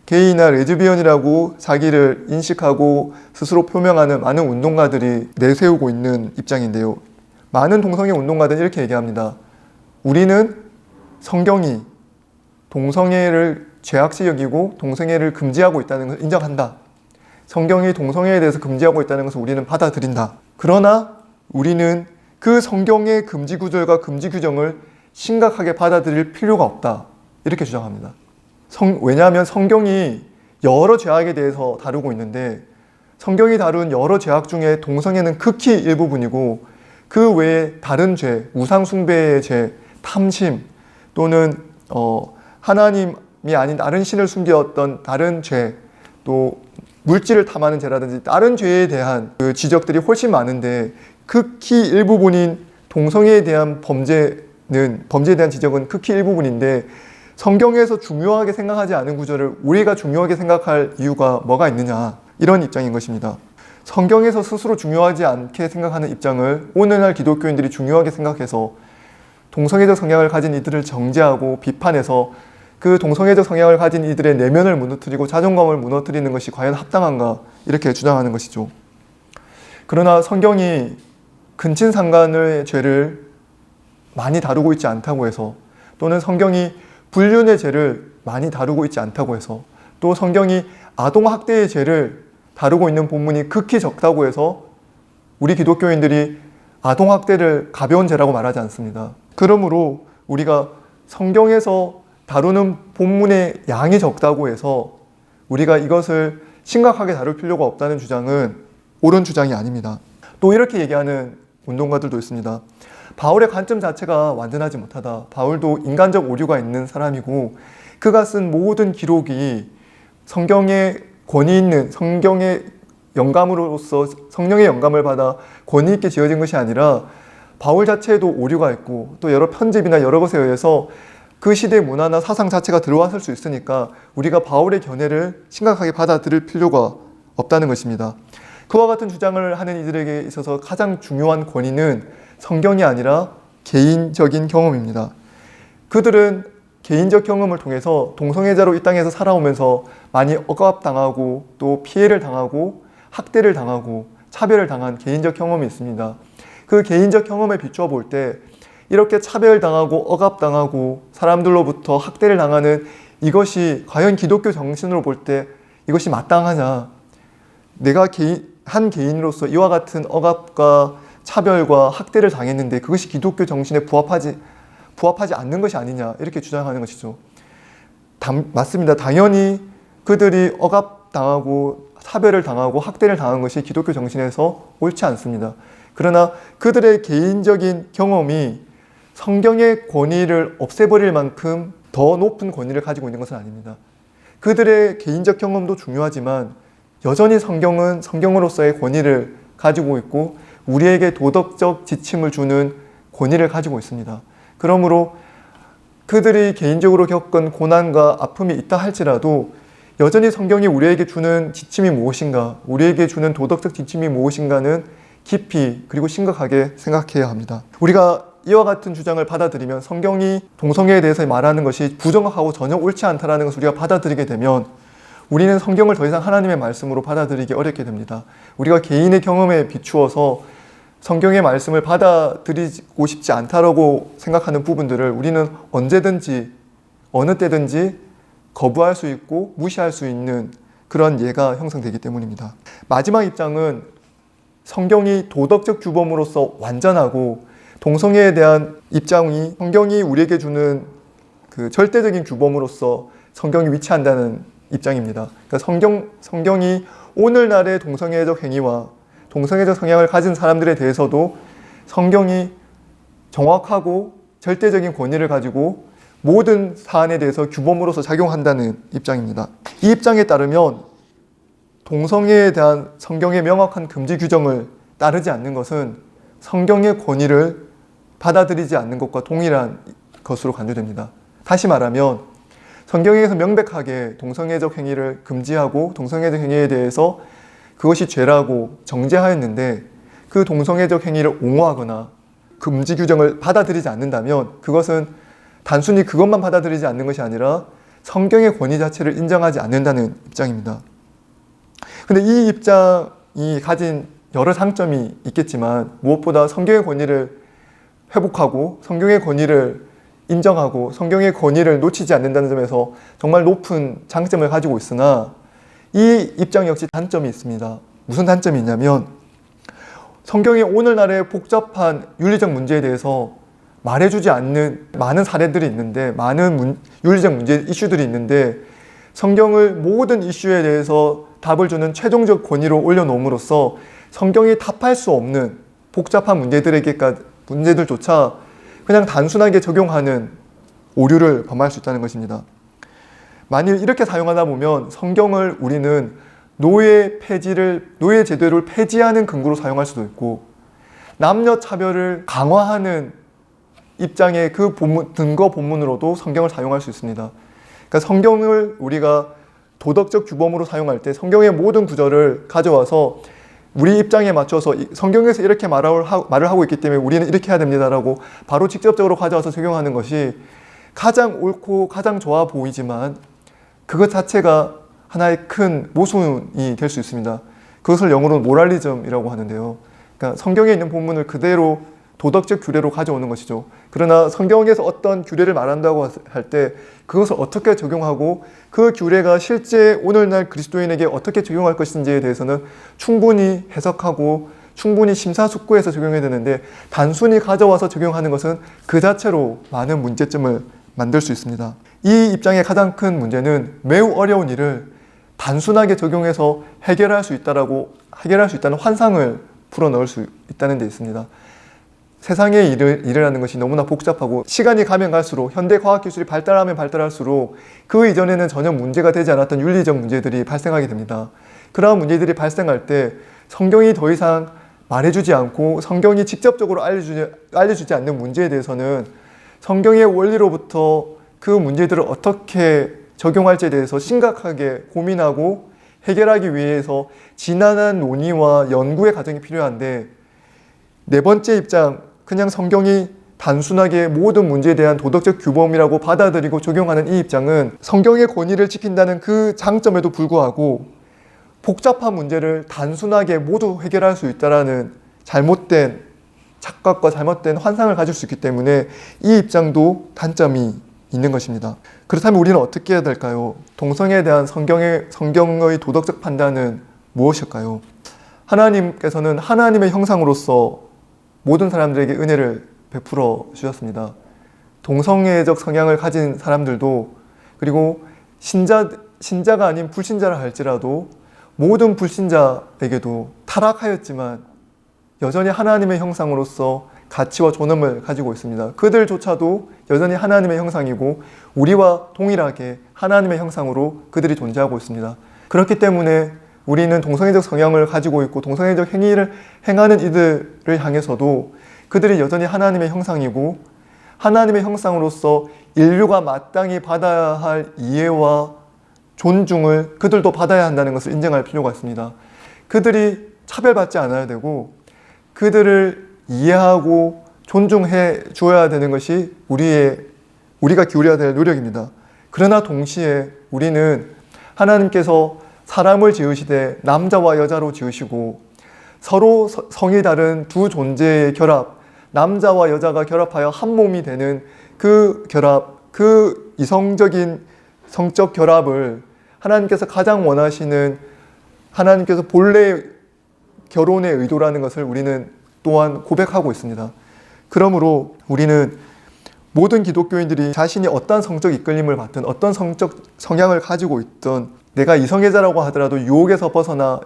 게이나 레즈비언이라고 자기를 인식하고 스스로 표명하는 많은 운동가들이 내세우고 있는 입장인데요. 많은 동성애 운동가들은 이렇게 얘기합니다. 우리는 성경이 동성애를 죄악시 여기고 동성애를 금지하고 있다는 것을 인정한다. 성경이 동성애에 대해서 금지하고 있다는 것을 우리는 받아들인다. 그러나 우리는 그 성경의 금지 구절과 금지 규정을 심각하게 받아들일 필요가 없다. 이렇게 주장합니다. 왜냐하면 성경이 여러 죄악에 대해서 다루고 있는데 성경이 다룬 여러 죄악 중에 동성애는 극히 일부분이고 그 외에 다른 죄, 우상숭배의 죄, 탐심 또는 하나님이 아닌 다른 신을 숨겼던 다른 죄, 또 물질을 탐하는 죄라든지 다른 죄에 대한 그 지적들이 훨씬 많은데 극히 일부분인 동성애에 대한 범죄에 대한 지적은 극히 일부분인데 성경에서 중요하게 생각하지 않은 구절을 우리가 중요하게 생각할 이유가 뭐가 있느냐, 이런 입장인 것입니다. 성경에서 스스로 중요하지 않게 생각하는 입장을 오늘날 기독교인들이 중요하게 생각해서 동성애적 성향을 가진 이들을 정죄하고 비판해서 그 동성애적 성향을 가진 이들의 내면을 무너뜨리고 자존감을 무너뜨리는 것이 과연 합당한가, 이렇게 주장하는 것이죠. 그러나 성경이 근친상간의 죄를 많이 다루고 있지 않다고 해서, 또는 성경이 불륜의 죄를 많이 다루고 있지 않다고 해서, 또 성경이 아동학대의 죄를 다루고 있는 본문이 극히 적다고 해서 우리 기독교인들이 아동학대를 가벼운 죄라고 말하지 않습니다. 그러므로 우리가 성경에서 다루는 본문의 양이 적다고 해서 우리가 이것을 심각하게 다룰 필요가 없다는 주장은 옳은 주장이 아닙니다. 또 이렇게 얘기하는 운동가들도 있습니다. 바울의 관점 자체가 완전하지 못하다. 바울도 인간적 오류가 있는 사람이고 그가 쓴 모든 기록이 성경의 권위 있는, 성경의 영감으로서 성령의 영감을 받아 권위 있게 지어진 것이 아니라 바울 자체에도 오류가 있고 또 여러 편집이나 여러 것에 의해서 그 시대의 문화나 사상 자체가 들어왔을 수 있으니까 우리가 바울의 견해를 심각하게 받아들일 필요가 없다는 것입니다. 그와 같은 주장을 하는 이들에게 있어서 가장 중요한 권위는 성경이 아니라 개인적인 경험입니다. 그들은 개인적 경험을 통해서 동성애자로 이 땅에서 살아오면서 많이 억압당하고 또 피해를 당하고 학대를 당하고 차별을 당한 개인적 경험이 있습니다. 그 개인적 경험에 비추어 볼 때 이렇게 차별당하고 억압당하고 사람들로부터 학대를 당하는 이것이 과연 기독교 정신으로 볼 때 이것이 마땅하냐, 내가 한 개인으로서 이와 같은 억압과 차별과 학대를 당했는데 그것이 기독교 정신에 부합하지 않는 것이 아니냐, 이렇게 주장하는 것이죠. 맞습니다. 당연히 그들이 억압당하고 차별을 당하고 학대를 당한 것이 기독교 정신에서 옳지 않습니다. 그러나 그들의 개인적인 경험이 성경의 권위를 없애버릴 만큼 더 높은 권위를 가지고 있는 것은 아닙니다. 그들의 개인적 경험도 중요하지만 여전히 성경은 성경으로서의 권위를 가지고 있고 우리에게 도덕적 지침을 주는 권위를 가지고 있습니다. 그러므로 그들이 개인적으로 겪은 고난과 아픔이 있다 할지라도 여전히 성경이 우리에게 주는 지침이 무엇인가, 우리에게 주는 도덕적 지침이 무엇인가는 깊이 그리고 심각하게 생각해야 합니다. 우리가 이와 같은 주장을 받아들이면 성경이 동성애에 대해서 말하는 것이 부정확하고 전혀 옳지 않다는 것을 우리가 받아들이게 되면 우리는 성경을 더 이상 하나님의 말씀으로 받아들이기 어렵게 됩니다. 우리가 개인의 경험에 비추어서 성경의 말씀을 받아들이고 싶지 않다라고 생각하는 부분들을 우리는 언제든지 어느 때든지 거부할 수 있고 무시할 수 있는 그런 예가 형성되기 때문입니다. 마지막 입장은 성경이 도덕적 규범으로서 완전하고 동성애에 대한 입장이 성경이 우리에게 주는 그 절대적인 규범으로서 성경이 위치한다는 입장입니다. 그러니까 성경이 오늘날의 동성애적 행위와 동성애적 성향을 가진 사람들에 대해서도 성경이 정확하고 절대적인 권위를 가지고 모든 사안에 대해서 규범으로서 작용한다는 입장입니다. 이 입장에 따르면 동성애에 대한 성경의 명확한 금지 규정을 따르지 않는 것은 성경의 권위를 받아들이지 않는 것과 동일한 것으로 간주됩니다. 다시 말하면 성경에서 명백하게 동성애적 행위를 금지하고 동성애적 행위에 대해서 그것이 죄라고 정죄하였는데 그 동성애적 행위를 옹호하거나 금지 규정을 받아들이지 않는다면 그것은 단순히 그것만 받아들이지 않는 것이 아니라 성경의 권위 자체를 인정하지 않는다는 입장입니다. 근데 이 입장이 가진 여러 장점이 있겠지만 무엇보다 성경의 권위를 회복하고 성경의 권위를 인정하고 성경의 권위를 놓치지 않는다는 점에서 정말 높은 장점을 가지고 있으나 이 입장 역시 단점이 있습니다. 무슨 단점이 있냐면 성경이 오늘날의 복잡한 윤리적 문제에 대해서 말해주지 않는 많은 사례들이 있는데 많은 윤리적 문제 이슈들이 있는데 성경을 모든 이슈에 대해서 답을 주는 최종적 권위로 올려놓음으로써 성경이 답할 수 없는 복잡한 문제들조차 그냥 단순하게 적용하는 오류를 범할 수 있다는 것입니다. 만일 이렇게 사용하다 보면 성경을 우리는 노예 제도를 폐지하는 근거로 사용할 수도 있고, 남녀 차별을 강화하는 입장의 그 근거 본문으로도 성경을 사용할 수 있습니다. 그러니까 성경을 우리가 도덕적 규범으로 사용할 때 성경의 모든 구절을 가져와서 우리 입장에 맞춰서 성경에서 이렇게 말을 하고 있기 때문에 우리는 이렇게 해야 됩니다라고 바로 직접적으로 가져와서 적용하는 것이 가장 옳고 가장 좋아 보이지만 그것 자체가 하나의 큰 모순이 될 수 있습니다. 그것을 영어로는 모랄리즘이라고 하는데요. 그러니까 성경에 있는 본문을 그대로 도덕적 규례로 가져오는 것이죠. 그러나 성경에서 어떤 규례를 말한다고 할 때 그것을 어떻게 적용하고 그 규례가 실제 오늘날 그리스도인에게 어떻게 적용할 것인지에 대해서는 충분히 해석하고 충분히 심사숙고해서 적용해야 되는데, 단순히 가져와서 적용하는 것은 그 자체로 많은 문제점을 만들 수 있습니다. 이 입장의 가장 큰 문제는 매우 어려운 일을 단순하게 적용해서 해결할 수 있다는 환상을 풀어넣을 수 있다는 데 있습니다. 세상의 일이라는 것이 너무나 복잡하고 시간이 가면 갈수록 현대 과학기술이 발달하면 발달할수록 그 이전에는 전혀 문제가 되지 않았던 윤리적 문제들이 발생하게 됩니다. 그러한 문제들이 발생할 때 성경이 더 이상 말해주지 않고 성경이 직접적으로 알려주지 않는 문제에 대해서는 성경의 원리로부터 그 문제들을 어떻게 적용할지에 대해서 심각하게 고민하고 해결하기 위해서 지난한 논의와 연구의 과정이 필요한데, 네 번째 입장, 그냥 성경이 단순하게 모든 문제에 대한 도덕적 규범이라고 받아들이고 적용하는 이 입장은 성경의 권위를 지킨다는 그 장점에도 불구하고 복잡한 문제를 단순하게 모두 해결할 수 있다는 잘못된 착각과 잘못된 환상을 가질 수 있기 때문에 이 입장도 단점이 있는 것입니다. 그렇다면 우리는 어떻게 해야 될까요? 동성애에 대한 성경의 도덕적 판단은 무엇일까요? 하나님께서는 하나님의 형상으로서 모든 사람들에게 은혜를 베풀어 주셨습니다. 동성애적 성향을 가진 사람들도, 그리고 신자가 아닌 불신자라 할지라도 모든 불신자에게도 타락하였지만 여전히 하나님의 형상으로서 가치와 존엄을 가지고 있습니다. 그들조차도 여전히 하나님의 형상이고 우리와 동일하게 하나님의 형상으로 그들이 존재하고 있습니다. 그렇기 때문에 우리는 동성애적 성향을 가지고 있고 동성애적 행위를 행하는 이들을 향해서도 그들이 여전히 하나님의 형상이고 하나님의 형상으로서 인류가 마땅히 받아야 할 이해와 존중을 그들도 받아야 한다는 것을 인정할 필요가 있습니다. 그들이 차별받지 않아야 되고 그들을 이해하고 존중해 주어야 되는 것이 우리가 기울여야 될 노력입니다. 그러나 동시에 우리는 하나님께서 사람을 지으시되 남자와 여자로 지으시고 서로 성이 다른 두 존재의 결합, 남자와 여자가 결합하여 한 몸이 되는 그 결합, 그 이성적인 성적 결합을 하나님께서 가장 원하시는 하나님께서 본래 결혼의 의도라는 것을 우리는 또한 고백하고 있습니다. 그러므로 우리는 모든 기독교인들이 자신이 어떤 성적 이끌림을 받든 어떤 성적 성향을 가지고 있든 내가 이성애자라고 하더라도 유혹에서 벗어나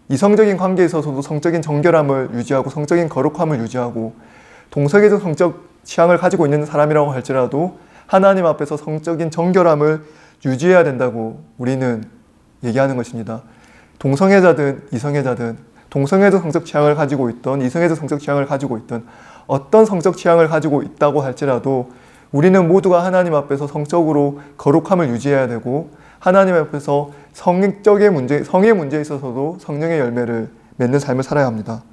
이성적인 관계에 있어서도 성적인 정결함을 유지하고 성적인 거룩함을 유지하고 동성애적 성적 취향을 가지고 있는 사람이라고 할지라도 하나님 앞에서 성적인 정결함을 유지해야 된다고 우리는 얘기하는 것입니다. 동성애자든 이성애자든 동성애적 성적 취향을 가지고 있던 이성애적 성적 취향을 가지고 있던 어떤 성적 취향을 가지고 있다고 할지라도 우리는 모두가 하나님 앞에서 성적으로 거룩함을 유지해야 되고 하나님 앞에서 성의 문제에 있어서도 성령의 열매를 맺는 삶을 살아야 합니다.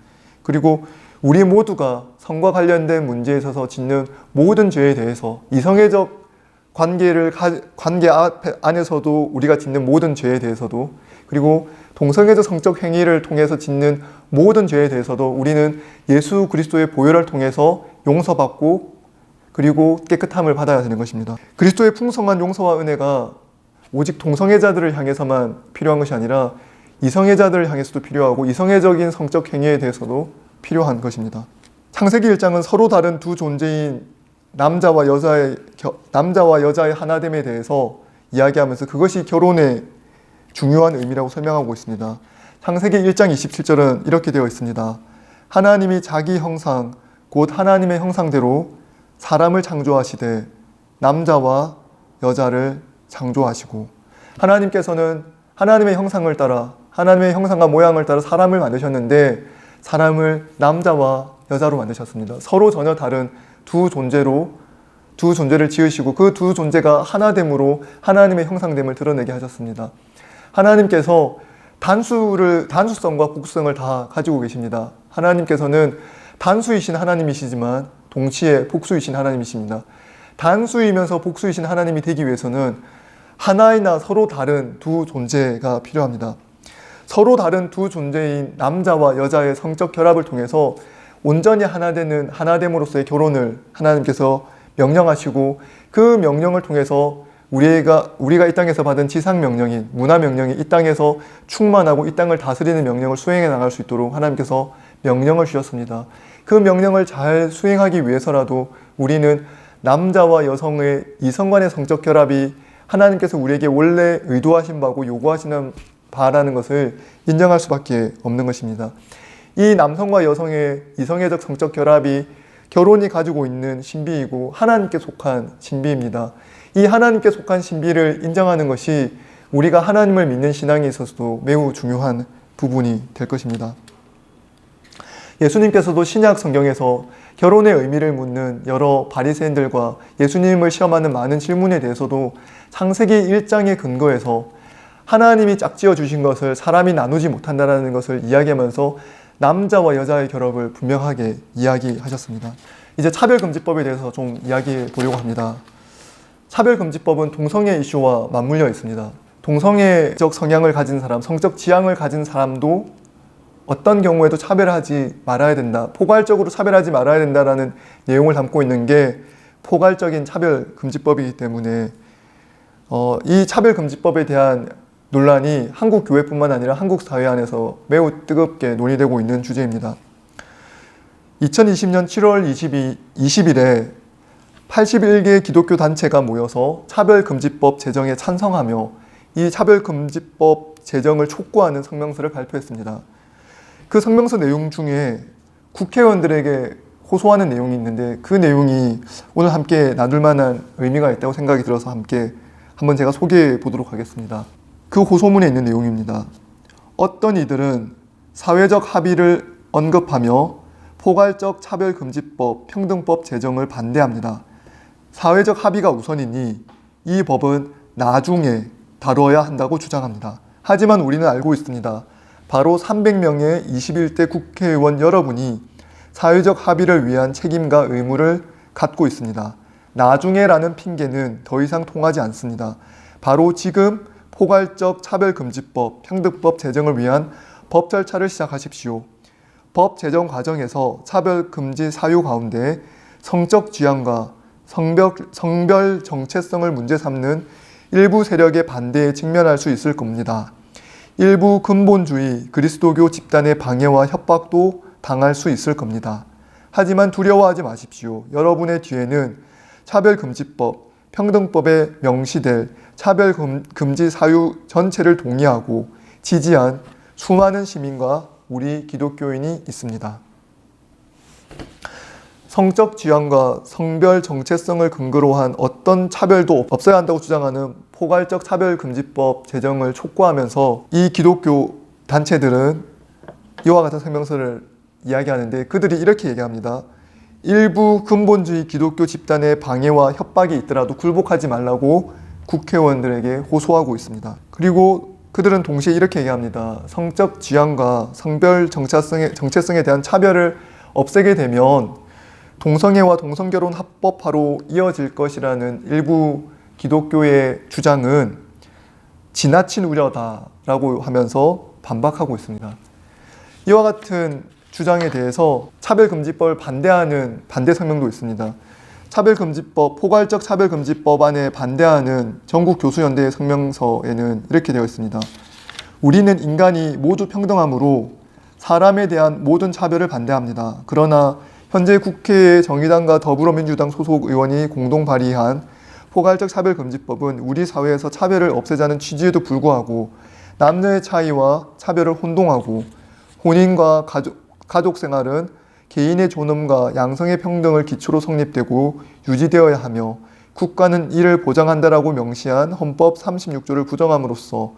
그리고 우리 모두가 성과 관련된 문제에 있어서 짓는 모든 죄에 대해서 이성애적 관계 안에서도 우리가 짓는 모든 죄에 대해서도 그리고 동성애적 성적 행위를 통해서 짓는 모든 죄에 대해서도 우리는 예수 그리스도의 보혈을 통해서 용서받고 그리고 깨끗함을 받아야 되는 것입니다. 그리스도의 풍성한 용서와 은혜가 오직 동성애자들을 향해서만 필요한 것이 아니라 이성애자들을 향해서도 필요하고 이성애적인 성적 행위에 대해서도 필요한 것입니다. 창세기 1장은 서로 다른 두 존재인 남자와 여자의 하나됨에 대해서 이야기하면서 그것이 결혼의 중요한 의미라고 설명하고 있습니다. 창세기 1장 27절은 이렇게 되어 있습니다. 하나님이 자기 형상 곧 하나님의 형상대로 사람을 창조하시되 남자와 여자를 창조하시고, 하나님께서는 하나님의 형상을 따라, 하나님의 형상과 모양을 따라 사람을 만드셨는데 사람을 남자와 여자로 만드셨습니다. 서로 전혀 다른 두 존재를 지으시고 그 두 존재가 하나됨으로 하나님의 형상됨을 드러내게 하셨습니다. 하나님께서 단수성과 복수성을 다 가지고 계십니다. 하나님께서는 단수이신 하나님이시지만 동시에 복수이신 하나님이십니다. 단수이면서 복수이신 하나님이 되기 위해서는 하나이나 서로 다른 두 존재가 필요합니다. 서로 다른 두 존재인 남자와 여자의 성적 결합을 통해서 온전히 하나 되는 하나됨으로써의 결혼을 하나님께서 명령하시고, 그 명령을 통해서 우리가 이 땅에서 받은 지상 명령인 문화 명령이 이 땅에서 충만하고 이 땅을 다스리는 명령을 수행해 나갈 수 있도록 하나님께서 명령을 주셨습니다. 그 명령을 잘 수행하기 위해서라도 우리는 남자와 여성의 이성 간의 성적 결합이 하나님께서 우리에게 원래 의도하신 바고 요구하시는 바라는 것을 인정할 수밖에 없는 것입니다. 이 남성과 여성의 이성애적 성적 결합이 결혼이 가지고 있는 신비이고 하나님께 속한 신비입니다. 이 하나님께 속한 신비를 인정하는 것이 우리가 하나님을 믿는 신앙에 있어서도 매우 중요한 부분이 될 것입니다. 예수님께서도 신약 성경에서 결혼의 의미를 묻는 여러 바리새인들과 예수님을 시험하는 많은 질문에 대해서도 창세기 1장의 근거에서 하나님이 짝지어 주신 것을 사람이 나누지 못한다는 것을 이야기하면서 남자와 여자의 결합을 분명하게 이야기하셨습니다. 이제 차별금지법에 대해서 좀 이야기해 보려고 합니다. 차별금지법은 동성애 이슈와 맞물려 있습니다. 동성애적 성향을 가진 사람, 성적 지향을 가진 사람도 어떤 경우에도 차별하지 말아야 된다, 포괄적으로 차별하지 말아야 된다라는 내용을 담고 있는 게 포괄적인 차별금지법이기 때문에 이 차별금지법에 대한 논란이 한국 교회뿐만 아니라 한국 사회 안에서 매우 뜨겁게 논의되고 있는 주제입니다. 2020년 7월 20일에 81개 기독교 단체가 모여서 차별금지법 제정에 찬성하며 이 차별금지법 제정을 촉구하는 성명서를 발표했습니다. 그 성명서 내용 중에 국회의원들에게 호소하는 내용이 있는데 그 내용이 오늘 함께 나눌 만한 의미가 있다고 생각이 들어서 함께 한번 제가 소개해 보도록 하겠습니다. 그 호소문에 있는 내용입니다. 어떤 이들은 사회적 합의를 언급하며 포괄적 차별금지법, 평등법 제정을 반대합니다. 사회적 합의가 우선이니 이 법은 나중에 다뤄야 한다고 주장합니다. 하지만 우리는 알고 있습니다. 바로 300명의 21대 국회의원 여러분이 사회적 합의를 위한 책임과 의무를 갖고 있습니다. 나중에라는 핑계는 더 이상 통하지 않습니다. 바로 지금 포괄적 차별금지법, 평등법 제정을 위한 법 절차를 시작하십시오. 법 제정 과정에서 차별금지 사유 가운데 성적 지향과 성별 정체성을 문제 삼는 일부 세력의 반대에 직면할 수 있을 겁니다. 일부 근본주의 그리스도교 집단의 방해와 협박도 당할 수 있을 겁니다. 하지만 두려워하지 마십시오. 여러분의 뒤에는 차별금지법, 평등법에 명시될 차별금지 사유 전체를 동의하고 지지한 수많은 시민과 우리 기독교인이 있습니다. 성적 지향과 성별 정체성을 근거로 한 어떤 차별도 없어야 한다고 주장하는 포괄적 차별금지법 제정을 촉구하면서 이 기독교 단체들은 이와 같은 성명서를 이야기하는데 그들이 이렇게 얘기합니다. 일부 근본주의 기독교 집단의 방해와 협박이 있더라도 굴복하지 말라고 국회의원들에게 호소하고 있습니다. 그리고 그들은 동시에 이렇게 얘기합니다. 성적 지향과 성별 정체성에 대한 차별을 없애게 되면 동성애와 동성결혼 합법화로 이어질 것이라는 일부 기독교의 주장은 지나친 우려다라고 하면서 반박하고 있습니다. 이와 같은 주장에 대해서 차별금지법을 반대하는 반대 성명도 있습니다. 차별금지법, 포괄적 차별금지법안에 반대하는 전국교수연대의 성명서에는 이렇게 되어 있습니다. 우리는 인간이 모두 평등하므로 사람에 대한 모든 차별을 반대합니다. 그러나 현재 국회의 정의당과 더불어민주당 소속 의원이 공동 발의한 포괄적 차별금지법은 우리 사회에서 차별을 없애자는 취지에도 불구하고 남녀의 차이와 차별을 혼동하고 혼인과 가족 생활은 개인의 존엄과 양성의 평등을 기초로 성립되고 유지되어야 하며 국가는 이를 보장한다라고 명시한 헌법 36조를 부정함으로써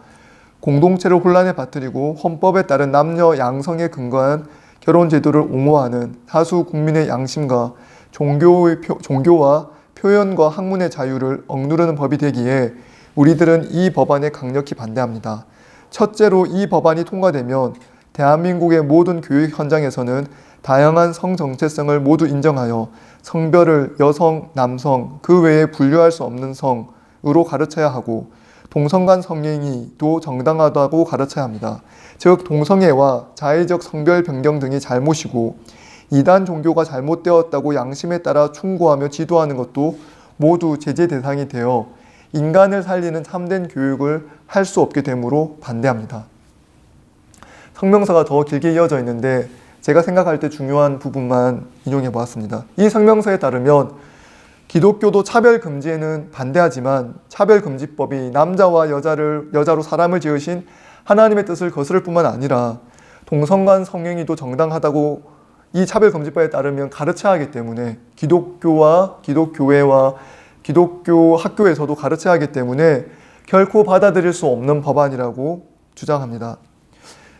공동체를 혼란에 빠뜨리고 헌법에 따른 남녀 양성에 근거한 결혼 제도를 옹호하는 다수 국민의 양심과 종교와 표현과 학문의 자유를 억누르는 법이 되기에 우리들은 이 법안에 강력히 반대합니다. 첫째로 이 법안이 통과되면 대한민국의 모든 교육 현장에서는 다양한 성 정체성을 모두 인정하여 성별을 여성, 남성, 그 외에 분류할 수 없는 성으로 가르쳐야 하고 동성 간 성행위도 정당하다고 가르쳐야 합니다. 즉 동성애와 자의적 성별 변경 등이 잘못이고 이단 종교가 잘못되었다고 양심에 따라 충고하며 지도하는 것도 모두 제재 대상이 되어 인간을 살리는 참된 교육을 할 수 없게 되므로 반대합니다. 성명서가 더 길게 이어져 있는데 제가 생각할 때 중요한 부분만 인용해 보았습니다. 이 성명서에 따르면 기독교도 차별 금지에는 반대하지만 차별금지법이 남자와 여자로 사람을 지으신 하나님의 뜻을 거스를 뿐만 아니라 동성간 성행위도 정당하다고 이 차별금지법에 따르면 가르쳐야 하기 때문에 기독교와 기독교회와 기독교 학교에서도 가르쳐야 하기 때문에 결코 받아들일 수 없는 법안이라고 주장합니다.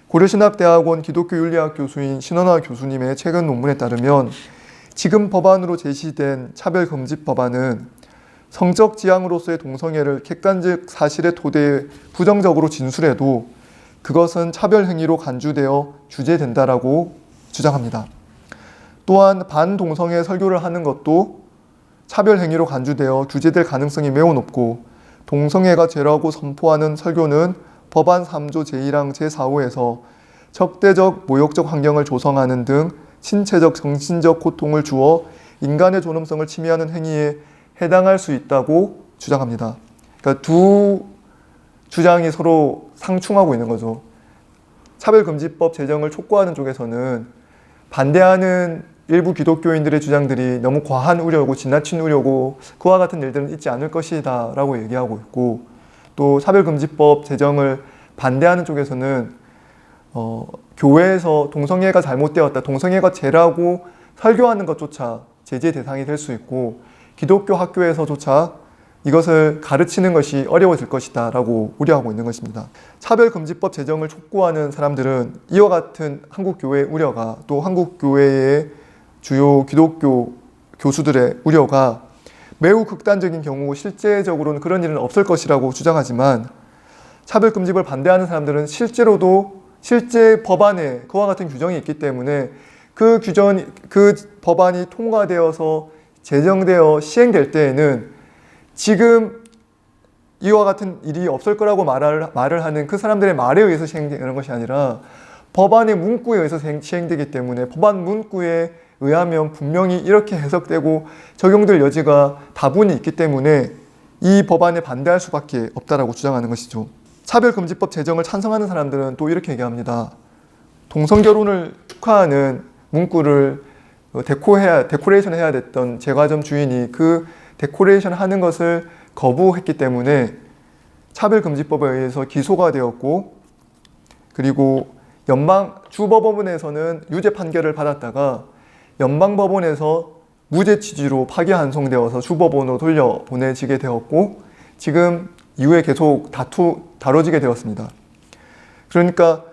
고려신학대학원 기독교윤리학 교수인 신원화 교수님의 최근 논문에 따르면 지금 법안으로 제시된 차별금지법안은 성적 지향으로서의 동성애를 객관적 사실의 토대에 부정적으로 진술해도 그것은 차별행위로 간주되어 규제된다라고 주장합니다. 또한 반동성애 설교를 하는 것도 차별행위로 간주되어 규제될 가능성이 매우 높고 동성애가 죄라고 선포하는 설교는 법안 3조 제1항 제4호에서 적대적 모욕적 환경을 조성하는 등 신체적 정신적 고통을 주어 인간의 존엄성을 침해하는 행위에 해당할 수 있다고 주장합니다. 그러니까 두 주장이 서로 상충하고 있는 거죠. 차별금지법 제정을 촉구하는 쪽에서는 반대하는 일부 기독교인들의 주장들이 너무 과한 우려고 지나친 우려고 그와 같은 일들은 있지 않을 것이다 라고 얘기하고 있고, 또 차별금지법 제정을 반대하는 쪽에서는 교회에서 동성애가 잘못되었다, 동성애가 죄라고 설교하는 것조차 제재 대상이 될 수 있고 기독교 학교에서조차 이것을 가르치는 것이 어려워질 것이다 라고 우려하고 있는 것입니다. 차별금지법 제정을 촉구하는 사람들은 이와 같은 한국교회의 우려가, 또 한국교회의 주요 기독교 교수들의 우려가 매우 극단적인 경우 실제적으로는 그런 일은 없을 것이라고 주장하지만, 차별금지법을 반대하는 사람들은 실제 법안에 그와 같은 규정이 있기 때문에 그 법안이 통과되어서 제정되어 시행될 때에는 지금 이와 같은 일이 없을 거라고 말을 하는 그 사람들의 말에 의해서 시행되는 것이 아니라 법안의 문구에 의해서 시행되기 때문에 법안 문구에 의하면 분명히 이렇게 해석되고 적용될 여지가 다분히 있기 때문에 이 법안에 반대할 수밖에 없다라고 주장하는 것이죠. 차별금지법 제정을 찬성하는 사람들은 또 이렇게 얘기합니다. 동성결혼을 축하하는 문구를 데코레이션 해야 됐던 제과점 주인이 그 데코레이션 하는 것을 거부했기 때문에 차별금지법에 의해서 기소가 되었고, 그리고 주법원에서는 유죄 판결을 받았다가 연방법원에서 무죄 취지로 파기환송되어서 주법원으로 돌려보내지게 되었고, 지금 이후에 계속 다뤄지게 되었습니다. 그러니까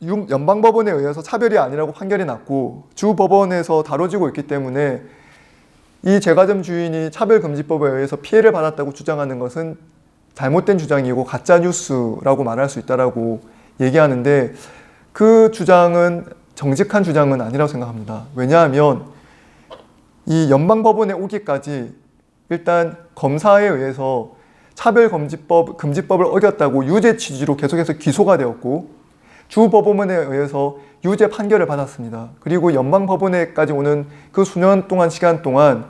연방법원에 의해서 차별이 아니라고 판결이 났고 주법원에서 다뤄지고 있기 때문에 이 제과점 주인이 차별금지법에 의해서 피해를 받았다고 주장하는 것은 잘못된 주장이고 가짜뉴스라고 말할 수 있다라고 얘기하는데, 그 주장은 정직한 주장은 아니라고 생각합니다. 왜냐하면 이 연방법원에 오기까지 일단 검사에 의해서 차별금지법을 어겼다고 유죄 취지로 계속해서 기소가 되었고, 주법원에 의해서 유죄 판결을 받았습니다. 그리고 연방법원에까지 오는 그 수년 동안 시간 동안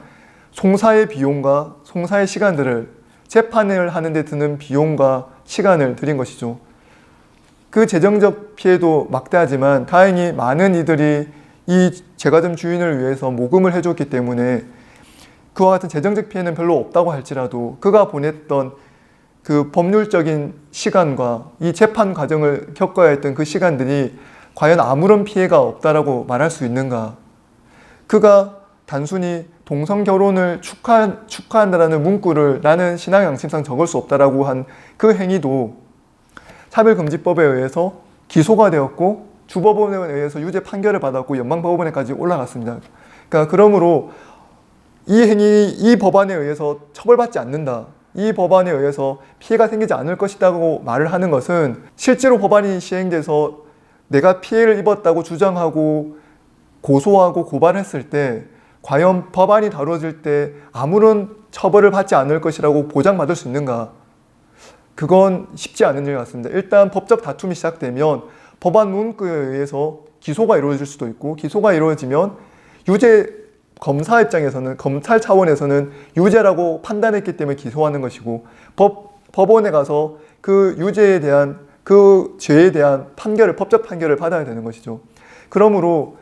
송사의 비용과 송사의 시간들을, 재판을 하는 데 드는 비용과 시간을 들인 것이죠. 그 재정적 피해도 막대하지만 다행히 많은 이들이 이 제과점 주인을 위해서 모금을 해줬기 때문에 그와 같은 재정적 피해는 별로 없다고 할지라도 그가 보냈던 그 법률적인 시간과 이 재판 과정을 겪어야 했던 그 시간들이 과연 아무런 피해가 없다라고 말할 수 있는가? 그가 단순히 동성 결혼을 축하한다라는 문구를 나는 신앙 양심상 적을 수 없다라고 한 그 행위도 차별금지법에 의해서 기소가 되었고 주법원에 의해서 유죄 판결을 받았고 연방법원에까지 올라갔습니다. 그러니까 그러므로 이 법안에 의해서 처벌받지 않는다. 이 법안에 의해서 피해가 생기지 않을 것이라고 말을 하는 것은 실제로 법안이 시행돼서 내가 피해를 입었다고 주장하고 고소하고 고발했을 때 과연 법안이 다뤄질 때 아무런 처벌을 받지 않을 것이라고 보장받을 수 있는가? 그건 쉽지 않은 일 같습니다. 일단 법적 다툼이 시작되면 법안 문구에 의해서 기소가 이루어질 수도 있고 기소가 이루어지면 검사 입장에서는 검찰 차원에서는 유죄라고 판단했기 때문에 기소하는 것이고 법원에 가서 그 유죄에 대한 그 죄에 대한 법적 판결을 받아야 되는 것이죠. 그러므로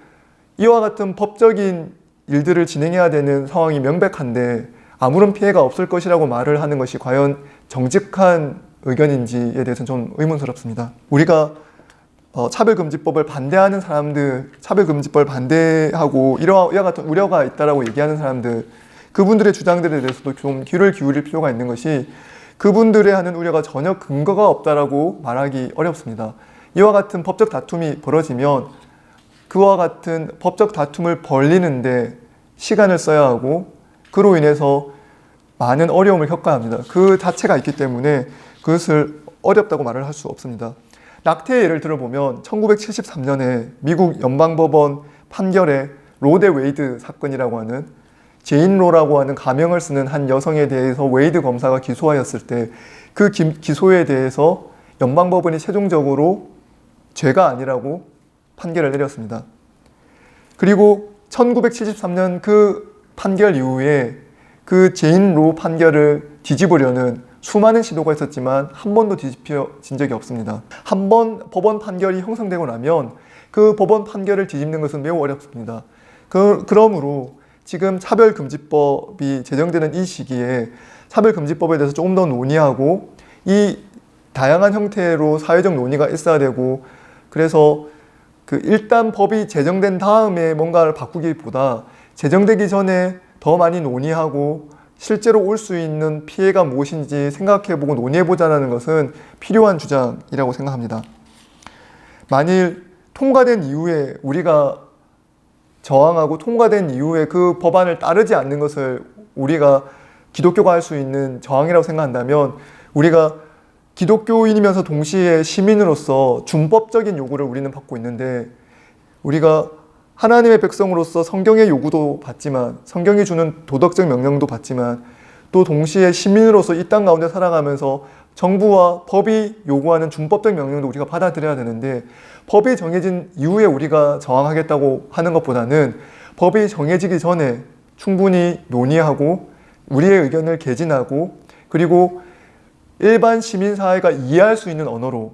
이와 같은 법적인 일들을 진행해야 되는 상황이 명백한데 아무런 피해가 없을 것이라고 말을 하는 것이 과연 정직한 의견인지에 대해서는 좀 의문스럽습니다. 우리가 차별금지법을 반대하는 사람들, 차별금지법을 반대하고 이와 같은 우려가 있다라고 얘기하는 사람들, 그분들의 주장들에 대해서도 좀 귀를 기울일 필요가 있는 것이 그분들의 하는 우려가 전혀 근거가 없다라고 말하기 어렵습니다. 이와 같은 법적 다툼이 벌어지면 그와 같은 법적 다툼을 벌리는데 시간을 써야 하고 그로 인해서 많은 어려움을 겪어야 합니다. 그 자체가 있기 때문에 그것을 어렵다고 말을 할 수 없습니다. 낙태의 예를 들어보면 1973년에 미국 연방법원 판결에 로데 웨이드 사건이라고 하는 제인로라고 하는 가명을 쓰는 한 여성에 대해서 웨이드 검사가 기소하였을 때 그 기소에 대해서 연방법원이 최종적으로 죄가 아니라고 판결을 내렸습니다. 그리고 1973년 그 판결 이후에 그 제인로 판결을 뒤집으려는 수많은 시도가 있었지만 한 번도 뒤집혀진 적이 없습니다. 한 번 법원 판결이 형성되고 나면 그 법원 판결을 뒤집는 것은 매우 어렵습니다. 그러므로 지금 차별금지법이 제정되는 이 시기에 차별금지법에 대해서 조금 더 논의하고 이 다양한 형태로 사회적 논의가 있어야 되고 그래서 일단 법이 제정된 다음에 뭔가를 바꾸기보다 제정되기 전에 더 많이 논의하고 실제로 올 수 있는 피해가 무엇인지 생각해보고 논의해보자는 것은 필요한 주장이라고 생각합니다. 만일 통과된 이후에 우리가 저항하고 통과된 이후에 그 법안을 따르지 않는 것을 우리가 기독교가 할 수 있는 저항이라고 생각한다면 우리가 기독교인이면서 동시에 시민으로서 준법적인 요구를 우리는 받고 있는데 우리가 하나님의 백성으로서 성경의 요구도 받지만 성경이 주는 도덕적 명령도 받지만 또 동시에 시민으로서 이 땅 가운데 살아가면서 정부와 법이 요구하는 준법적 명령도 우리가 받아들여야 되는데 법이 정해진 이후에 우리가 저항하겠다고 하는 것보다는 법이 정해지기 전에 충분히 논의하고 우리의 의견을 개진하고 그리고 일반 시민사회가 이해할 수 있는 언어로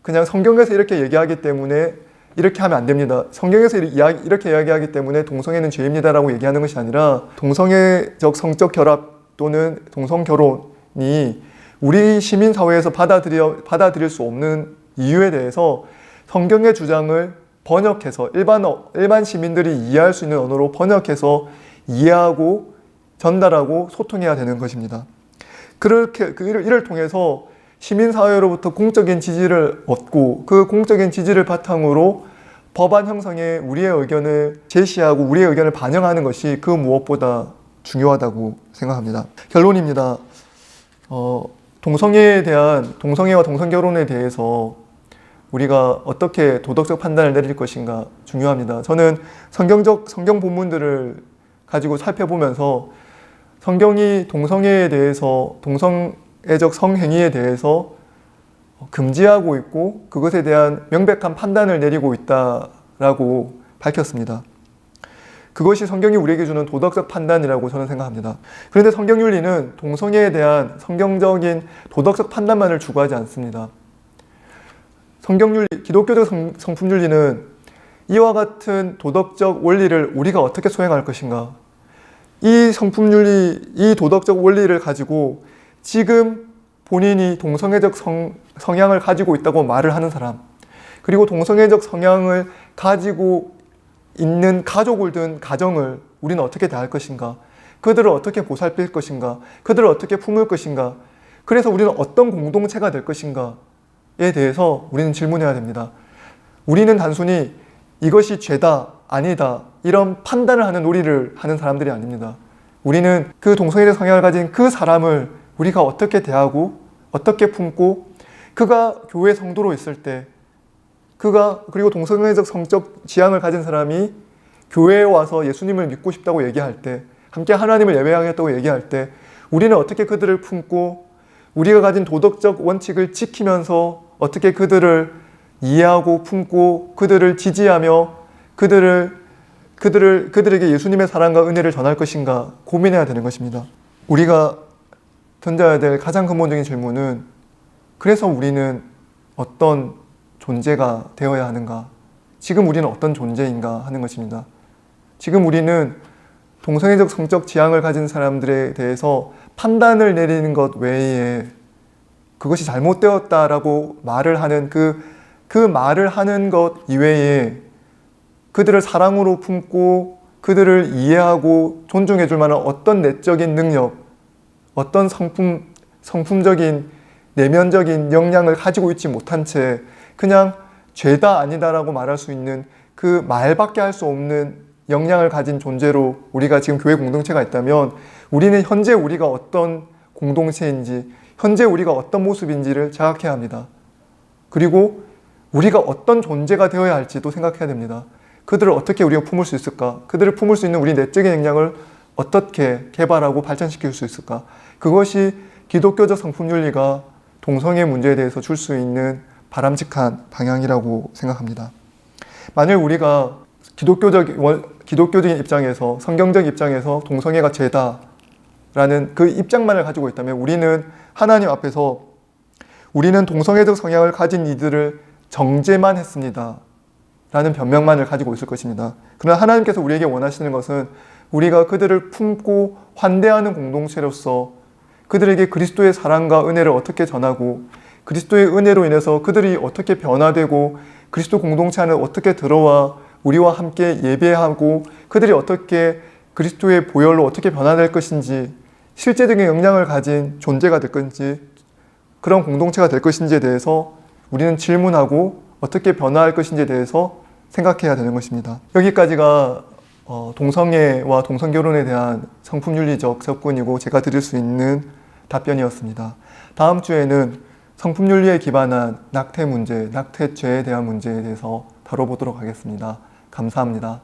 그냥 성경에서 이렇게 얘기하기 때문에 이렇게 하면 안 됩니다. 성경에서 이렇게 이야기하기 때문에 동성애는 죄입니다라고 얘기하는 것이 아니라 동성애적 성적 결합 또는 동성 결혼이 우리 시민사회에서 받아들일 수 없는 이유에 대해서 성경의 주장을 번역해서 일반 시민들이 이해할 수 있는 언어로 번역해서 이해하고 전달하고 소통해야 되는 것입니다. 이를 통해서 시민사회로부터 공적인 지지를 얻고 그 공적인 지지를 바탕으로 법안 형성에 우리의 의견을 제시하고 우리의 의견을 반영하는 것이 그 무엇보다 중요하다고 생각합니다. 결론입니다. 동성애와 동성결혼에 대해서 우리가 어떻게 도덕적 판단을 내릴 것인가 중요합니다. 저는 성경 본문들을 가지고 살펴보면서 성경이 동성애에 대해서 동성애적 성행위에 대해서 금지하고 있고 그것에 대한 명백한 판단을 내리고 있다라고 밝혔습니다. 그것이 성경이 우리에게 주는 도덕적 판단이라고 저는 생각합니다. 그런데 성경윤리는 동성애에 대한 성경적인 도덕적 판단만을 추구하지 않습니다. 기독교적 성품윤리는 이와 같은 도덕적 원리를 우리가 어떻게 수행할 것인가, 이 성품윤리, 이 도덕적 원리를 가지고 지금 본인이 동성애적 성향을 가지고 있다고 말을 하는 사람, 그리고 동성애적 성향을 가지고 있는 가족을 둔 가정을 우리는 어떻게 대할 것인가? 그들을 어떻게 보살필 것인가? 그들을 어떻게 품을 것인가? 그래서 우리는 어떤 공동체가 될 것인가에 대해서 우리는 질문해야 됩니다. 우리는 단순히 이것이 죄다, 아니다 이런 판단을 하는 놀이를 하는 사람들이 아닙니다. 우리는 그 동성애적 성향을 가진 그 사람을 우리가 어떻게 대하고 어떻게 품고, 그가 교회 성도로 있을 때, 그리고 동성애적 성적 지향을 가진 사람이 교회에 와서 예수님을 믿고 싶다고 얘기할 때, 함께 하나님을 예배하겠다고 얘기할 때 우리는 어떻게 그들을 품고, 우리가 가진 도덕적 원칙을 지키면서 어떻게 그들을 이해하고 품고, 그들을 지지하며 그들에게 예수님의 사랑과 은혜를 전할 것인가 고민해야 되는 것입니다. 우리가 던져야 될 가장 근본적인 질문은, 그래서 우리는 어떤 존재가 되어야 하는가? 지금 우리는 어떤 존재인가 하는 것입니다. 지금 우리는 동성애적 성적 지향을 가진 사람들에 대해서 판단을 내리는 것 외에, 그것이 잘못되었다라고 말을 하는 그 말을 하는 것 이외에 그들을 사랑으로 품고 그들을 이해하고 존중해 줄 만한 어떤 내적인 능력, 어떤 성품적인 내면적인 역량을 가지고 있지 못한 채 그냥 죄다 아니다라고 말할 수 있는 그 말밖에 할 수 없는 역량을 가진 존재로 우리가 지금 교회 공동체가 있다면, 우리는 현재 우리가 어떤 공동체인지, 현재 우리가 어떤 모습인지를 자각해야 합니다. 그리고 우리가 어떤 존재가 되어야 할지도 생각해야 됩니다. 그들을 어떻게 우리가 품을 수 있을까? 그들을 품을 수 있는 우리 내적인 역량을 어떻게 개발하고 발전시킬 수 있을까? 그것이 기독교적 성품윤리가 동성애 문제에 대해서 줄 수 있는 바람직한 방향이라고 생각합니다. 만일 우리가 기독교적인 입장에서, 성경적 입장에서 동성애가 죄다라는 그 입장만을 가지고 있다면, 우리는 하나님 앞에서 우리는 동성애적 성향을 가진 이들을 정죄만 했습니다 라는 변명만을 가지고 있을 것입니다. 그러나 하나님께서 우리에게 원하시는 것은 우리가 그들을 품고 환대하는 공동체로서 그들에게 그리스도의 사랑과 은혜를 어떻게 전하고, 그리스도의 은혜로 인해서 그들이 어떻게 변화되고 그리스도 공동체 안에 어떻게 들어와 우리와 함께 예배하고 그들이 어떻게 그리스도의 보혈로 어떻게 변화될 것인지, 실제적인 역량을 가진 존재가 될 것인지, 그런 공동체가 될 것인지에 대해서 우리는 질문하고 어떻게 변화할 것인지에 대해서 생각해야 되는 것입니다. 여기까지가 동성애와 동성결혼에 대한 성품윤리적 접근이고 제가 드릴 수 있는 답변이었습니다. 다음 주에는 성품윤리에 기반한 낙태 문제, 낙태죄에 대한 문제에 대해서 다뤄보도록 하겠습니다. 감사합니다.